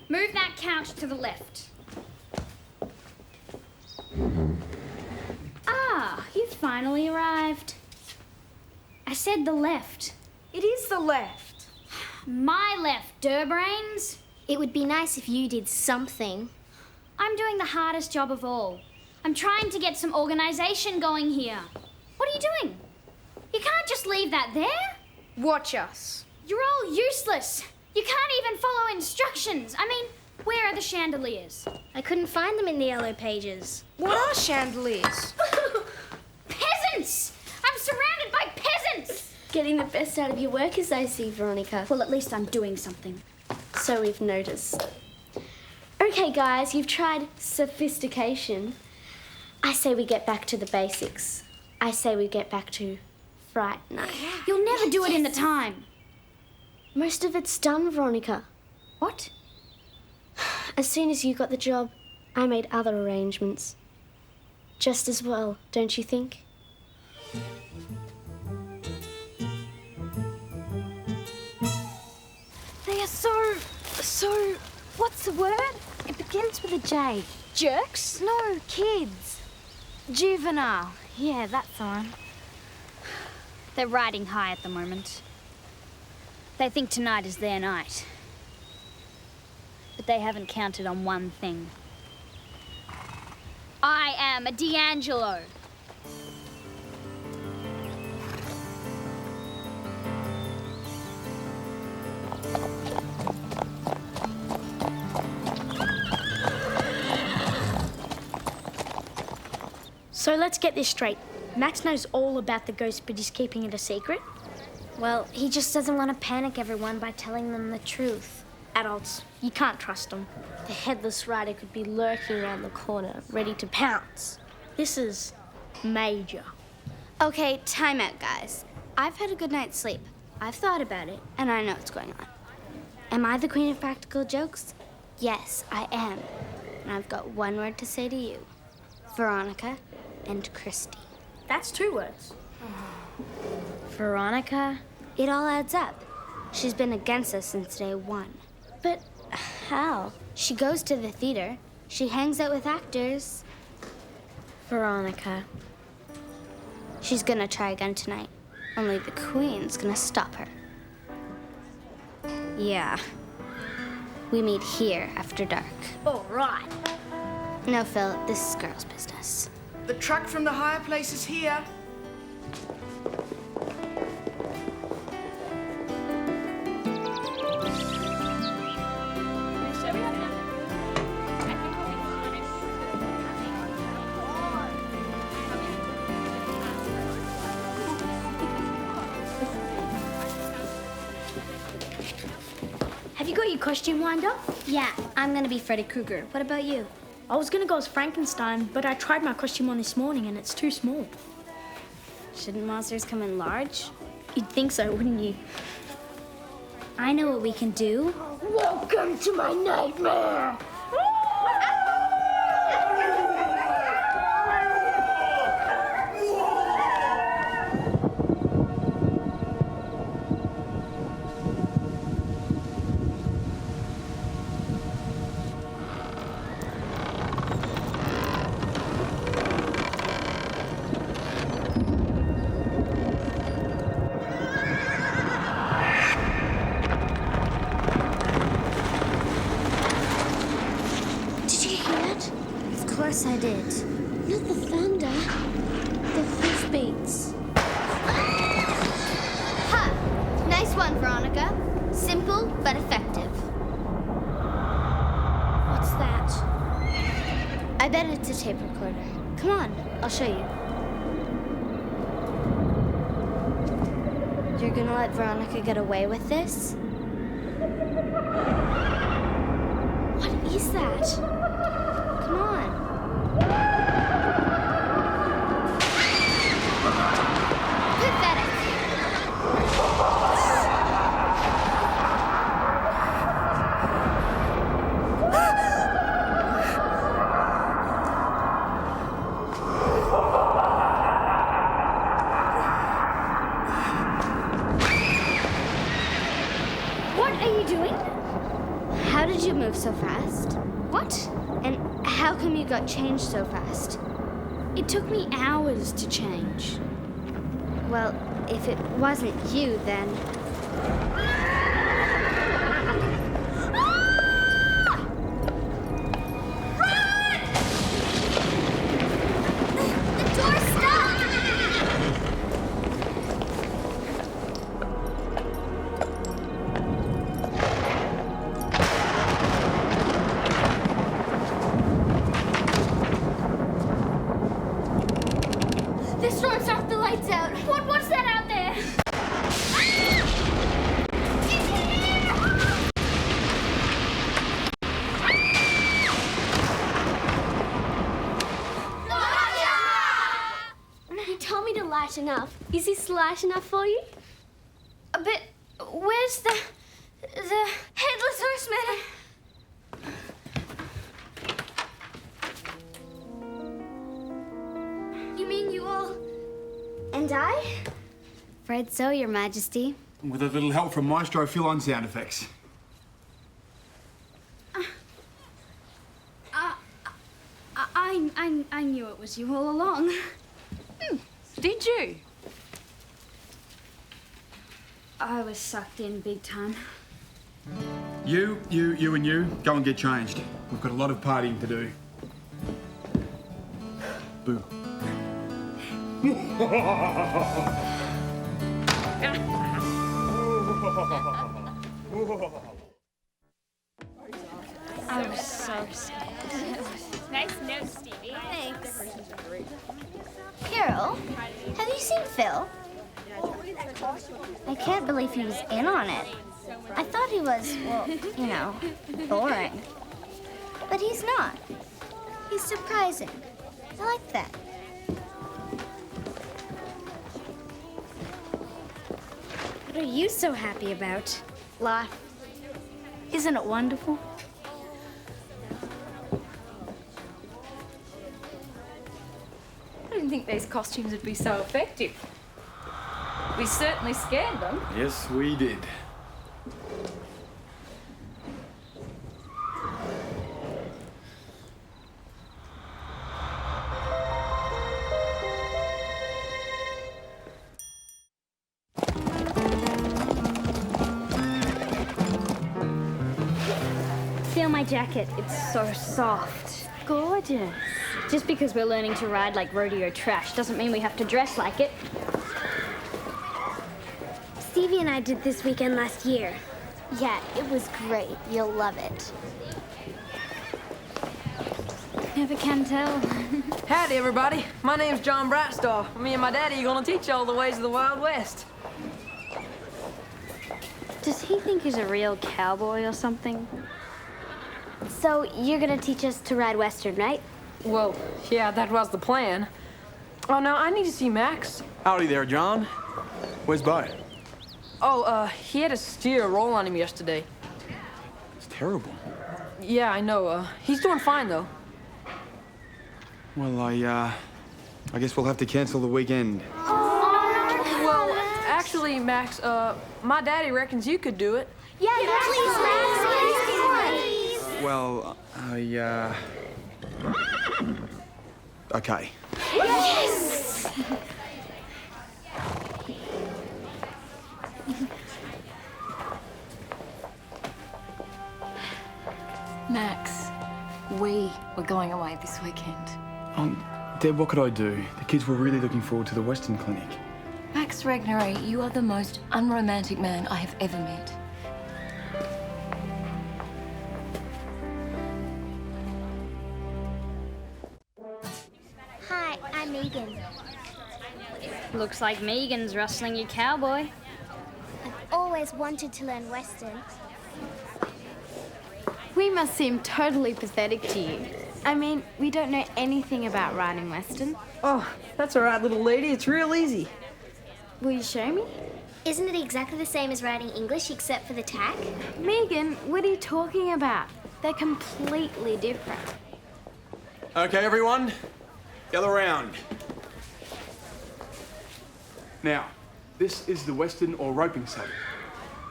Speaker 1: Move that couch to the left. Ah, you finally arrived. I said the left.
Speaker 3: It is the left.
Speaker 1: My left, Durbrains.
Speaker 2: It would be nice if you did something.
Speaker 1: I'm doing the hardest job of all. I'm trying to get some organisation going here. What are you doing? You can't just leave that there.
Speaker 3: Watch us.
Speaker 1: You're all useless. You can't even follow instructions. I mean, where are the chandeliers?
Speaker 2: I couldn't find them in the yellow pages.
Speaker 3: What are chandeliers?
Speaker 1: Peasants! I'm surrounded by peasants!
Speaker 2: Getting the best out of your workers, I see, Veronica.
Speaker 1: Well, at least I'm doing something.
Speaker 2: So we've noticed. Okay, guys, you've tried sophistication. I say we get back to the basics. I say we get back to fright night.
Speaker 1: You'll never do it in the time.
Speaker 2: Most of it's done, Veronica.
Speaker 1: What?
Speaker 2: As soon as you got the job, I made other arrangements. Just as well, don't you think?
Speaker 5: They are so, what's the word? It begins with a J.
Speaker 3: Jerks?
Speaker 5: No, kids. Juvenile. Yeah, that's the one.
Speaker 1: They're riding high at the moment. They think tonight is their night. But they haven't counted on one thing. I am a D'Angelo.
Speaker 3: So let's get this straight. Max knows all about the ghost, but he's keeping it a secret?
Speaker 2: Well, he just doesn't want to panic everyone by telling them the truth.
Speaker 3: Adults, you can't trust them.
Speaker 2: The headless rider could be lurking around the corner, ready to pounce.
Speaker 3: This is major.
Speaker 1: Okay, time out, guys. I've had a good night's sleep. I've thought about it, and I know what's going on. Am I the queen of practical jokes? Yes, I am. And I've got one word to say to you. Veronica and Christy.
Speaker 3: That's 2 words.
Speaker 1: Veronica? It all adds up. She's been against us since day one.
Speaker 2: But how?
Speaker 1: She goes to the theater. She hangs out with actors.
Speaker 2: Veronica.
Speaker 1: She's gonna try again tonight. Only the Queen's gonna stop her. Yeah. We meet here after dark.
Speaker 5: All right.
Speaker 1: No, Phil, this is girls' business.
Speaker 13: The truck from the higher place is here.
Speaker 3: Have you got your costume lined up?
Speaker 1: Yeah, I'm gonna be Freddy Krueger. What about you?
Speaker 3: I was gonna go as Frankenstein, but I tried my costume on this morning and it's too small.
Speaker 1: Shouldn't monsters come in large?
Speaker 3: You'd think so, wouldn't you?
Speaker 1: I know what we can do.
Speaker 2: Welcome to my nightmare!
Speaker 1: I did.
Speaker 2: Not the thunder. The hoofbeats.
Speaker 1: Ha! Nice one, Veronica. Simple but effective.
Speaker 2: What's that?
Speaker 1: I bet it's a tape recorder. Come on, I'll show you. You're gonna let Veronica get away with this?
Speaker 2: What is that?
Speaker 1: Come on. How did you move so fast?
Speaker 3: What?
Speaker 1: And how come you got changed so fast?
Speaker 3: It took me hours to change.
Speaker 1: Well, if it wasn't you, then...
Speaker 2: Enough. Is this light enough for you?
Speaker 1: But where's the headless horseman? You mean you all... And I? Fred, so, Your Majesty.
Speaker 7: With a little help from Maestro Phil on sound effects.
Speaker 3: I knew it was you all along.
Speaker 11: Did you?
Speaker 3: I was sucked in big time.
Speaker 7: You, and you, go and get changed. We've got a lot of partying to do. Boo.
Speaker 5: I was so scared. Nice note, Stevie.
Speaker 1: Thanks. Carole, have you seen Phil? I can't believe he was in on it. I thought he was, well, you know, boring. But he's not. He's surprising. I like that.
Speaker 3: What are you so happy about? Life. Isn't it wonderful?
Speaker 11: I didn't think these costumes would be so effective. We certainly scared them.
Speaker 7: Yes, we did.
Speaker 5: my jacket. It's so soft.
Speaker 2: Gorgeous.
Speaker 5: Just because we're learning to ride like rodeo trash doesn't mean we have to dress like it.
Speaker 1: Stevie and I did this weekend last year.
Speaker 2: Yeah, it was great. You'll love it.
Speaker 5: Never can tell.
Speaker 14: Howdy, everybody. My name's John Brightstar. Me and my daddy are gonna teach y'all the ways of the Wild West.
Speaker 5: Does he think he's a real cowboy or something?
Speaker 2: So you're gonna teach us to ride Western, right?
Speaker 14: Well, yeah, that was the plan. Oh, no, I need to see Max.
Speaker 7: Howdy there, John. Where's Bo?
Speaker 14: Oh, he had a steer roll on him yesterday.
Speaker 7: It's terrible.
Speaker 14: Yeah, I know. He's doing fine, though.
Speaker 7: Well, I guess we'll have to cancel the weekend.
Speaker 14: Well, actually, Max, my daddy reckons you could do it.
Speaker 2: Yeah, please, Max.
Speaker 7: Well, okay.
Speaker 2: Yes!
Speaker 11: Max, we were going away this weekend.
Speaker 7: Deb, what could I do? The kids were really looking forward to the Western Clinic.
Speaker 11: Max Regnery, you are the most unromantic man I have ever met.
Speaker 1: Hi, I'm Megan.
Speaker 5: Looks like Megan's rustling your cowboy.
Speaker 1: I've always wanted to learn Western.
Speaker 15: We must seem totally pathetic to you. I mean, we don't know anything about riding Western.
Speaker 14: Oh, that's all right, little lady. It's real easy.
Speaker 15: Will you show me?
Speaker 1: Isn't it exactly the same as writing English except for the tack?
Speaker 15: Megan, what are you talking about? They're completely different.
Speaker 7: Okay, everyone, gather round. Now, this is the Western or roping saddle.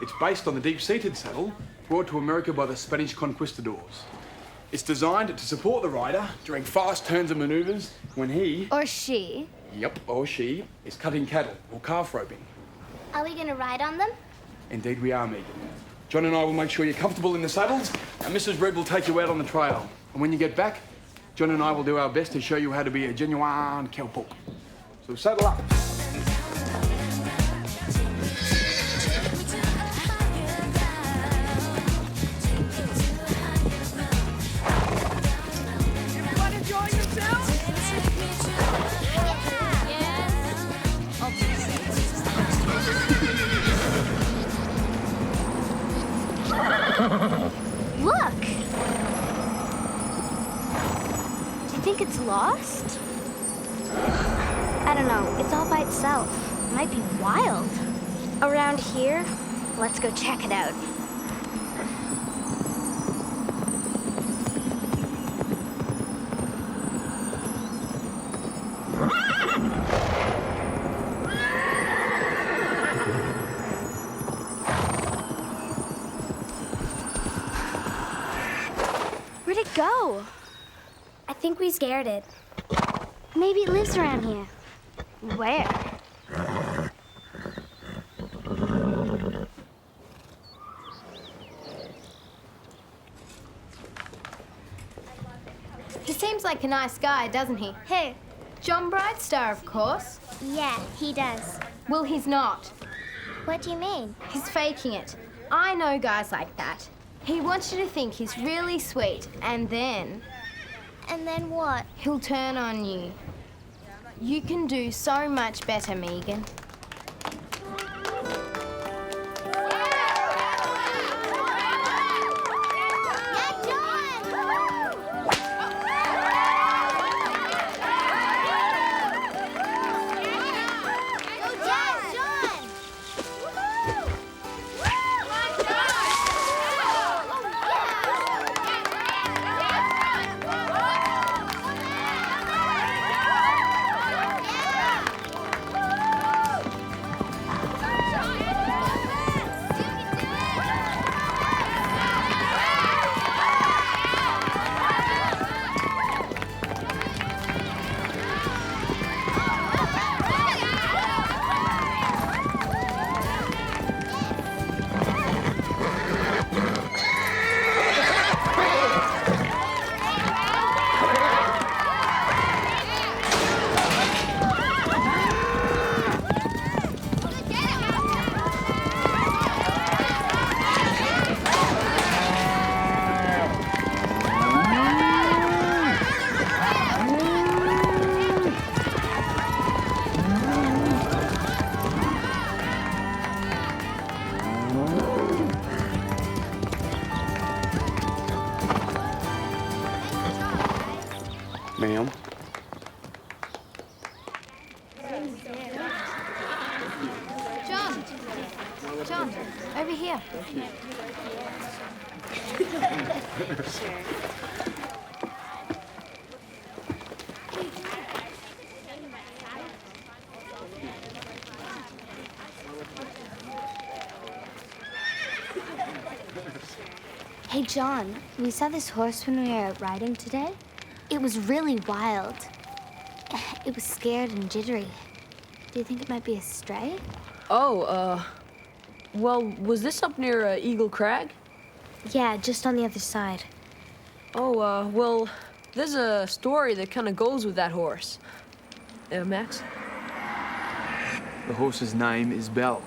Speaker 7: It's based on the deep-seated saddle brought to America by the Spanish conquistadors. It's designed to support the rider during fast turns and maneuvers when he...
Speaker 15: Or she.
Speaker 7: Yep, or she is cutting cattle or calf roping.
Speaker 1: Are we going to ride on them?
Speaker 7: Indeed we are, Megan. John and I will make sure you're comfortable in the saddles, and Mrs. Red will take you out on the trail. And when you get back, John and I will do our best to show you how to be a genuine cowpoke. So saddle up.
Speaker 2: Look! Do you think it's lost? I don't know. It's all by itself. It might be wild. Around here? Let's go check it out. Where'd it go?
Speaker 1: I think we scared it.
Speaker 2: Maybe it lives around here. Where?
Speaker 15: He seems like a nice guy, doesn't he?
Speaker 1: Who?
Speaker 15: John Brightstar, of course.
Speaker 1: Yeah, he does.
Speaker 15: Well, he's not.
Speaker 1: What do you mean?
Speaker 15: He's faking it. I know guys like that. He wants you to think he's really sweet, and then...
Speaker 1: And then what?
Speaker 15: He'll turn on you. You can do so much better, Megan. John, over here.
Speaker 1: Hey, John, we saw this horse when we were out riding today. It was really wild. It was scared and jittery. Do you think it might be a stray?
Speaker 14: Oh, well, was this up near Eagle Crag?
Speaker 1: Yeah, just on the other side.
Speaker 14: Oh, well, there's a story that kind of goes with that horse. Max?
Speaker 7: The horse's name is Belle.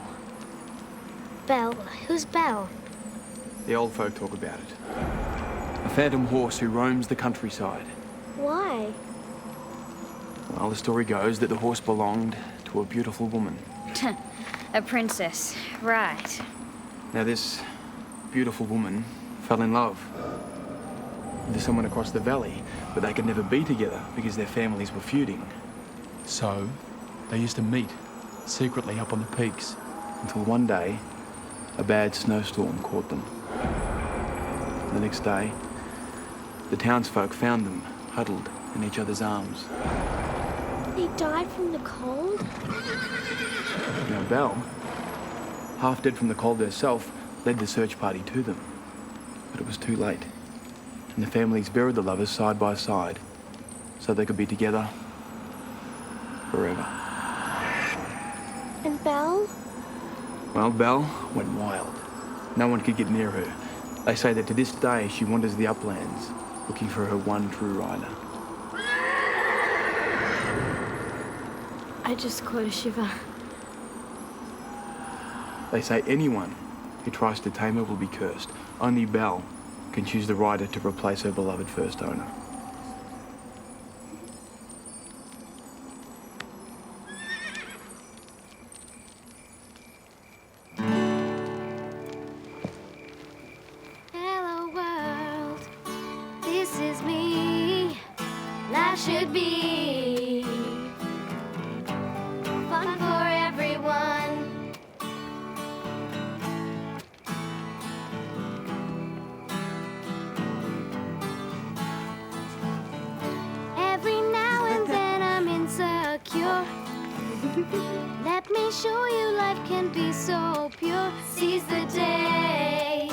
Speaker 1: Belle? Who's Belle?
Speaker 7: The old folk talk about it. A phantom horse who roams the countryside.
Speaker 2: Why?
Speaker 7: Well, the story goes that the horse belonged to a beautiful woman.
Speaker 5: A princess, right.
Speaker 7: Now, this beautiful woman fell in love with someone across the valley, but they could never be together because their families were feuding. So, they used to meet secretly up on the peaks until one day, a bad snowstorm caught them. The next day, the townsfolk found them huddled in each other's arms.
Speaker 2: They died from the cold?
Speaker 7: Now, Belle, half dead from the cold herself, led the search party to them. But it was too late, and the families buried the lovers side by side so they could be together forever.
Speaker 2: And Belle?
Speaker 7: Well, Belle went wild. No one could get near her. They say that to this day she wanders the uplands, looking for her one true rider.
Speaker 2: I just caught a shiver.
Speaker 7: They say anyone who tries to tame her will be cursed. Only Belle can choose the rider to replace her beloved first owner.
Speaker 1: Hello world, this is me. Life should be fun for everyone. Every now and then I'm insecure. Let me show you life can be so pure. Seize the day,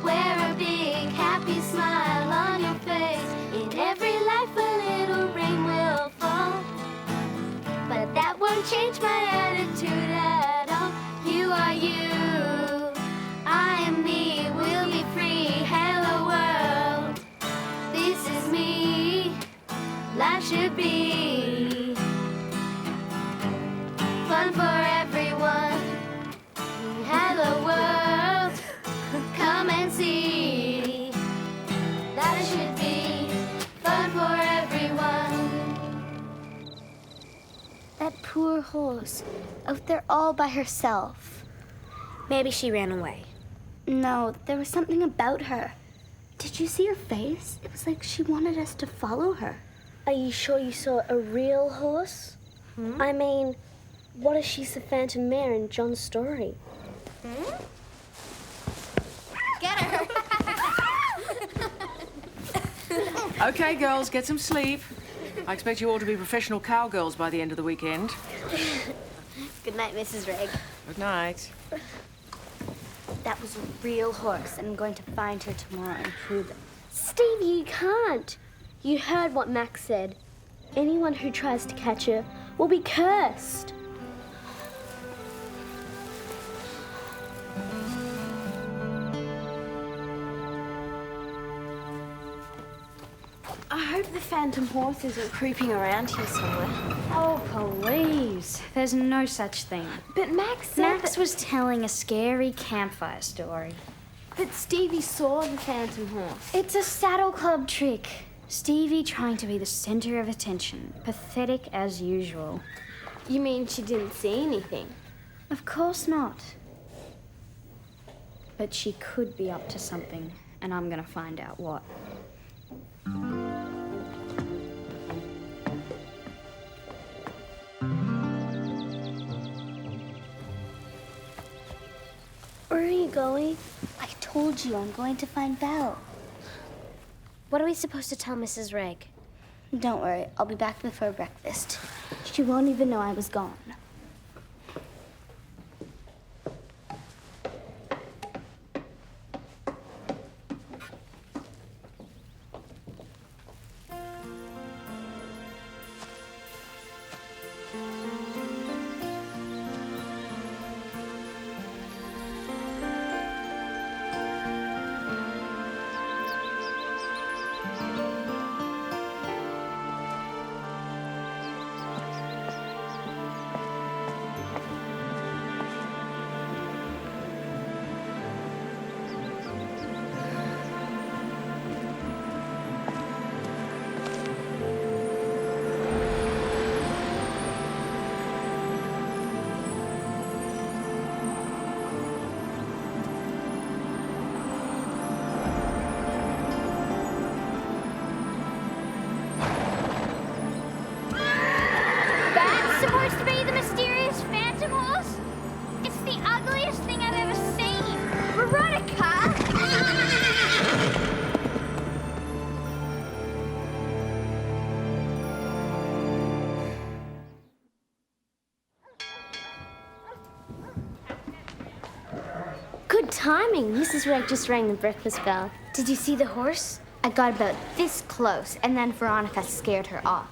Speaker 1: wear a big happy smile on your face. In every life a little rain will fall, but that won't change my attitude at all. You are you, I am me, we'll be free. Hello world, this is me. Life should be fun for everyone. Hello world, come and see. That should be fun for everyone.
Speaker 2: That poor horse, out there all by herself.
Speaker 5: Maybe she ran away.
Speaker 2: No, there was something about her. Did you see her face? It was like she wanted us to follow her.
Speaker 10: Are you sure you saw a real horse? I mean, what if she's the phantom mare in John's story?
Speaker 1: Get her.
Speaker 4: Okay, girls, get some sleep. I expect you all to be professional cowgirls by the end of the weekend.
Speaker 2: Good night, Mrs. Reg.
Speaker 4: Good night.
Speaker 2: That was a real horse, and I'm going to find her tomorrow and prove it. Stevie, you can't.
Speaker 10: You heard what Max said. Anyone who tries to catch her will be cursed.
Speaker 2: I hope the phantom horse isn't creeping around here somewhere.
Speaker 5: Oh, please. There's no such thing.
Speaker 2: But Max said
Speaker 5: Max was telling a scary campfire story.
Speaker 2: that Stevie saw the phantom horse.
Speaker 5: It's a saddle club trick. Stevie trying to be the center of attention. Pathetic as usual.
Speaker 2: You mean she didn't see anything?
Speaker 5: Of course not. But she could be up to something, and I'm gonna find out what.
Speaker 2: going?
Speaker 1: I told you I'm going to find Belle.
Speaker 2: What are we supposed to tell Mrs. Reg?
Speaker 1: Don't worry, I'll be back before breakfast. She won't even know I was gone. Supposed to be the mysterious phantom horse? It's the ugliest thing I've ever seen. Veronica!
Speaker 2: Good timing. Mrs. Reg just rang the breakfast bell.
Speaker 1: Did you see the horse? I got about this close, and then Veronica scared her off.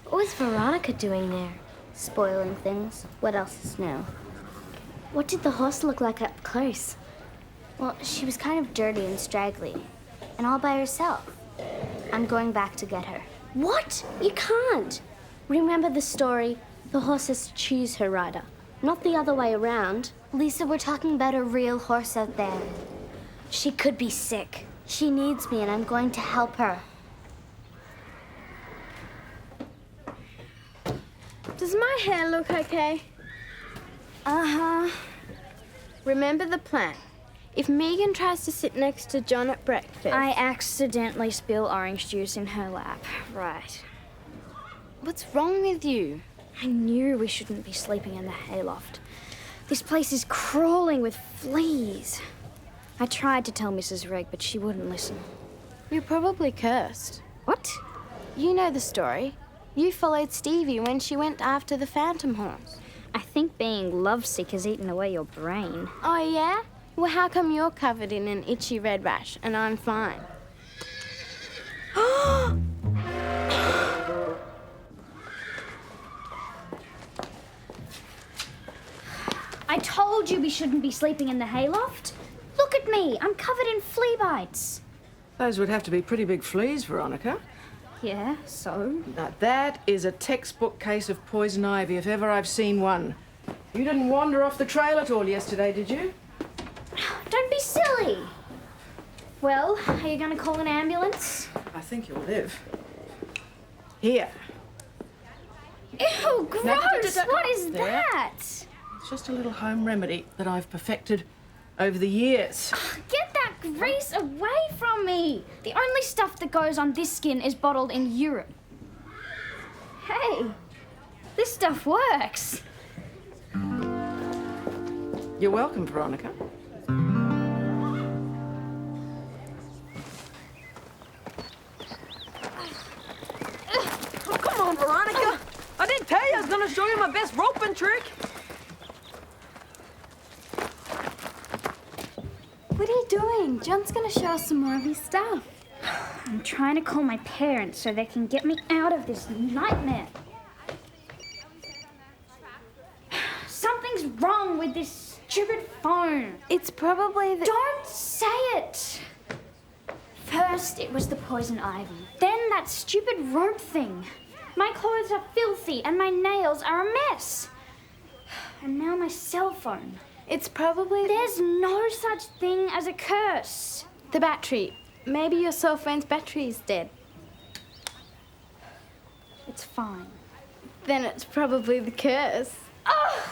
Speaker 2: What was Veronica doing there?
Speaker 1: Spoiling things. What else is new?
Speaker 2: What did the horse look like up close?
Speaker 1: Well, she was kind of dirty and straggly, and all by herself. I'm going back to get her.
Speaker 2: What? You can't. Remember the story? The horse has to choose her rider, not the other way around.
Speaker 1: Lisa, we're talking about a real horse out there. She could be sick. She needs me, and I'm going to help her.
Speaker 15: Does my hair look okay? Uh-huh. Remember the plan. If Megan tries to sit next to John at breakfast...
Speaker 5: I accidentally spill orange juice in her lap.
Speaker 15: Right.
Speaker 5: What's wrong with you? I knew we shouldn't be sleeping in the hayloft. This place is crawling with fleas. I tried to tell Mrs. Reg, but she wouldn't listen.
Speaker 15: You're probably cursed.
Speaker 5: What?
Speaker 15: You know the story. You followed Stevie when she went after the phantom horse.
Speaker 5: I think being lovesick has eaten away your brain.
Speaker 15: Oh, yeah? Well, how come you're covered in an itchy red rash and I'm fine?
Speaker 5: I told you we shouldn't be sleeping in the hayloft. Look at me. I'm covered in flea bites.
Speaker 4: Those would have to be pretty big fleas, Veronica.
Speaker 5: Yeah, so?
Speaker 4: Now, that is a textbook case of poison ivy, if ever I've seen one. You didn't wander off the trail at all yesterday, did you?
Speaker 5: Don't be silly. Well, are you going to call an ambulance?
Speaker 4: I think you'll live. Here.
Speaker 5: Ew, gross! What is
Speaker 4: There.
Speaker 5: that?
Speaker 4: It's just a little home remedy that I've perfected over the years.
Speaker 5: Get that grease away from me! The only stuff that goes on this skin is bottled in Europe. Hey, this stuff works.
Speaker 4: You're welcome, Veronica.
Speaker 14: Oh, come on, Veronica. I didn't tell you I was going to show you my best roping trick.
Speaker 15: What are you doing? John's going to show us some more of his stuff.
Speaker 5: I'm trying to call my parents so they can get me out of this nightmare. Something's wrong with this stupid phone.
Speaker 15: It's probably the...
Speaker 5: Don't say it! First, it was the poison ivy. Then that stupid rope thing. My clothes are filthy and my nails are a mess. And now my cell phone.
Speaker 15: It's probably...
Speaker 5: There's no such thing as a curse.
Speaker 15: The battery. Maybe your cell phone's battery is dead.
Speaker 5: It's fine.
Speaker 15: Then it's probably the curse.
Speaker 5: Oh!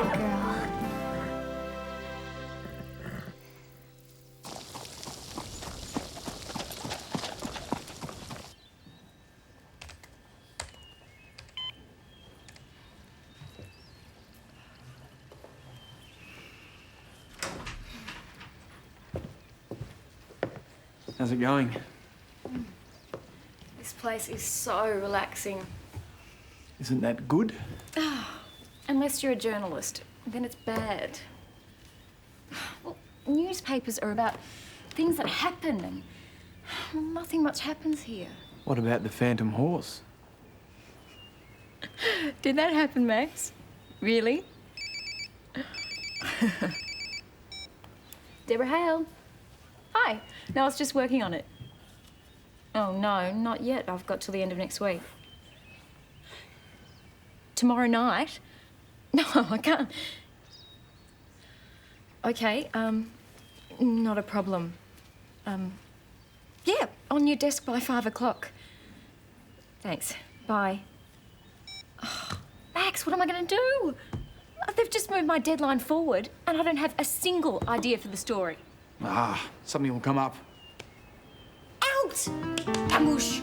Speaker 5: Good girl.
Speaker 16: How's it going?
Speaker 11: This place is so relaxing.
Speaker 16: Isn't that good?
Speaker 11: Unless you're a journalist, then it's bad. Well, newspapers are about things that happen, and nothing much happens here.
Speaker 16: What about the phantom horse?
Speaker 11: Did that happen, Max? Really? Deborah Hale. Hi. No, I was just working on it. Oh, no, not yet. I've got till the end of next week. Tomorrow night? No, I can't. Okay, not a problem. Yeah, on your desk by 5 o'clock. Thanks. Bye. Oh, Max, what am I going to do? They've just moved my deadline forward, and I don't have a single idea for the story.
Speaker 7: Something will come up.
Speaker 11: Out! Ambush!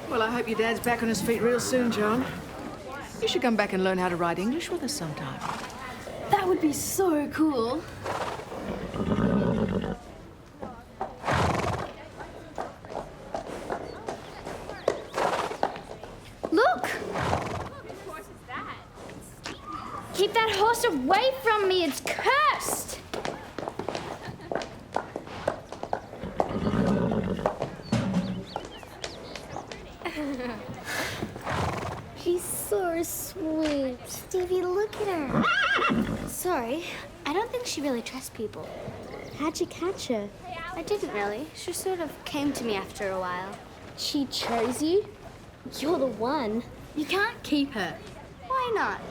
Speaker 13: Well, I hope your dad's back on his feet real soon, John. You should come back and learn how to write English with us sometime.
Speaker 15: That would be so cool.
Speaker 1: Look! Keep that horse away from me, it's cursed!
Speaker 2: He's so sweet.
Speaker 1: Stevie, look at her. Sorry, I don't think she really trusts people.
Speaker 2: How'd you catch her?
Speaker 1: I didn't really. She sort of came to me after a while.
Speaker 2: She chose you? You're the one.
Speaker 15: You can't keep her.
Speaker 1: Why not?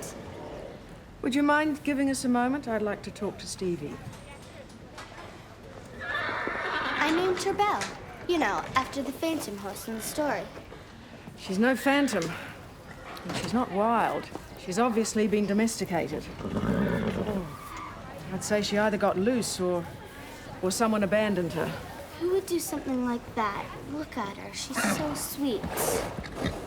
Speaker 4: Would you mind giving us a moment? I'd like to talk to Stevie.
Speaker 1: I named her Belle. You know, after the phantom horse in the story.
Speaker 4: She's no phantom. And she's not wild. She's obviously been domesticated. Oh, I'd say she either got loose or someone abandoned her.
Speaker 1: Who would do something like that? Look at her. She's so sweet.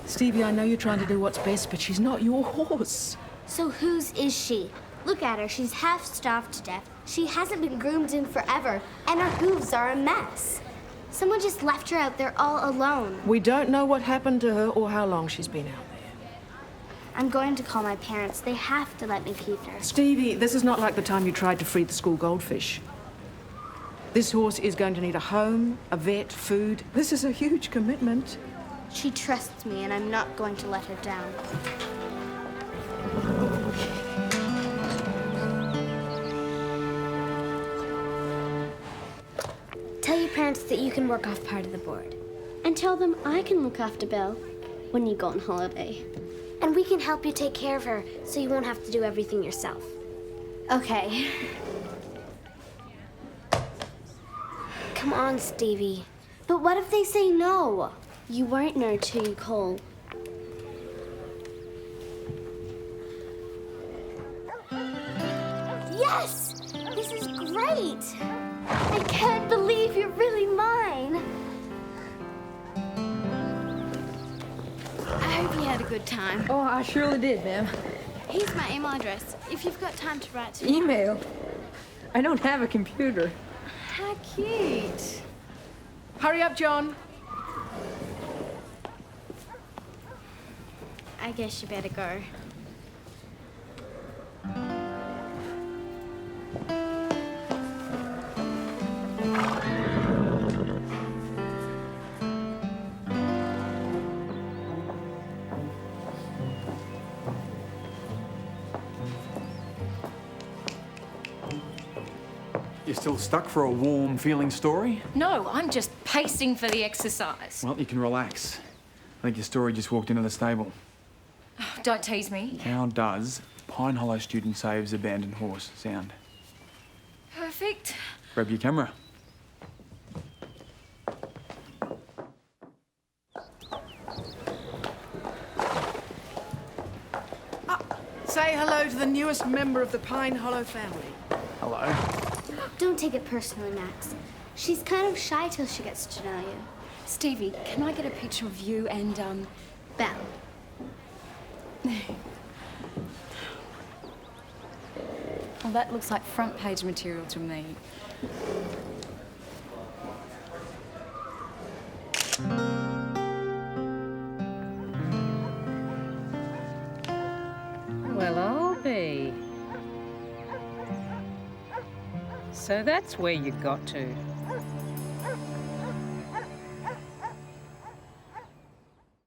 Speaker 4: Stevie, I know you're trying to do what's best, but she's not your horse.
Speaker 1: So whose is she? Look at her. She's half starved to death. She hasn't been groomed in forever, and her hooves are a mess. Someone just left her out there all alone.
Speaker 4: We don't know what happened to her or how long she's been out there.
Speaker 1: I'm going to call my parents. They have to let me keep her.
Speaker 4: Stevie, this is not like the time you tried to free the school goldfish. This horse is going to need a home, a vet, food. This is a huge commitment.
Speaker 1: She trusts me, and I'm not going to let her down.
Speaker 2: Tell your parents that you can work off part of the board. And tell them I can look after Belle when you go on holiday.
Speaker 1: And we can help you take care of her, so you won't have to do everything yourself. Okay.
Speaker 2: Come on, Stevie.
Speaker 1: But what if they say no?
Speaker 2: You won't know till you call.
Speaker 1: Yes! This is great! I can't believe you're really mine.
Speaker 15: I hope you had a good time.
Speaker 14: Oh, I surely did, ma'am.
Speaker 15: Here's my email address, if you've got time to write to me.
Speaker 14: Email? I don't have a computer.
Speaker 15: How cute.
Speaker 13: Hurry up, John.
Speaker 15: I guess you better go.
Speaker 7: You're still stuck for a warm feeling story?
Speaker 11: No, I'm just pacing for the exercise.
Speaker 7: Well, you can relax. I think your story just walked into the stable.
Speaker 11: Oh, don't tease me.
Speaker 7: How does Pine Hollow student saves abandoned horse sound?
Speaker 11: Perfect.
Speaker 7: Grab your camera.
Speaker 4: Say hello to the newest member of the Pine Hollow family.
Speaker 16: Hello.
Speaker 1: Don't take it personally, Max. She's kind of shy till she gets to know you.
Speaker 11: Stevie, can I get a picture of you and,
Speaker 1: Belle.
Speaker 11: Well, that looks like front page material to me.
Speaker 17: Well, I'll be. So that's where you got to.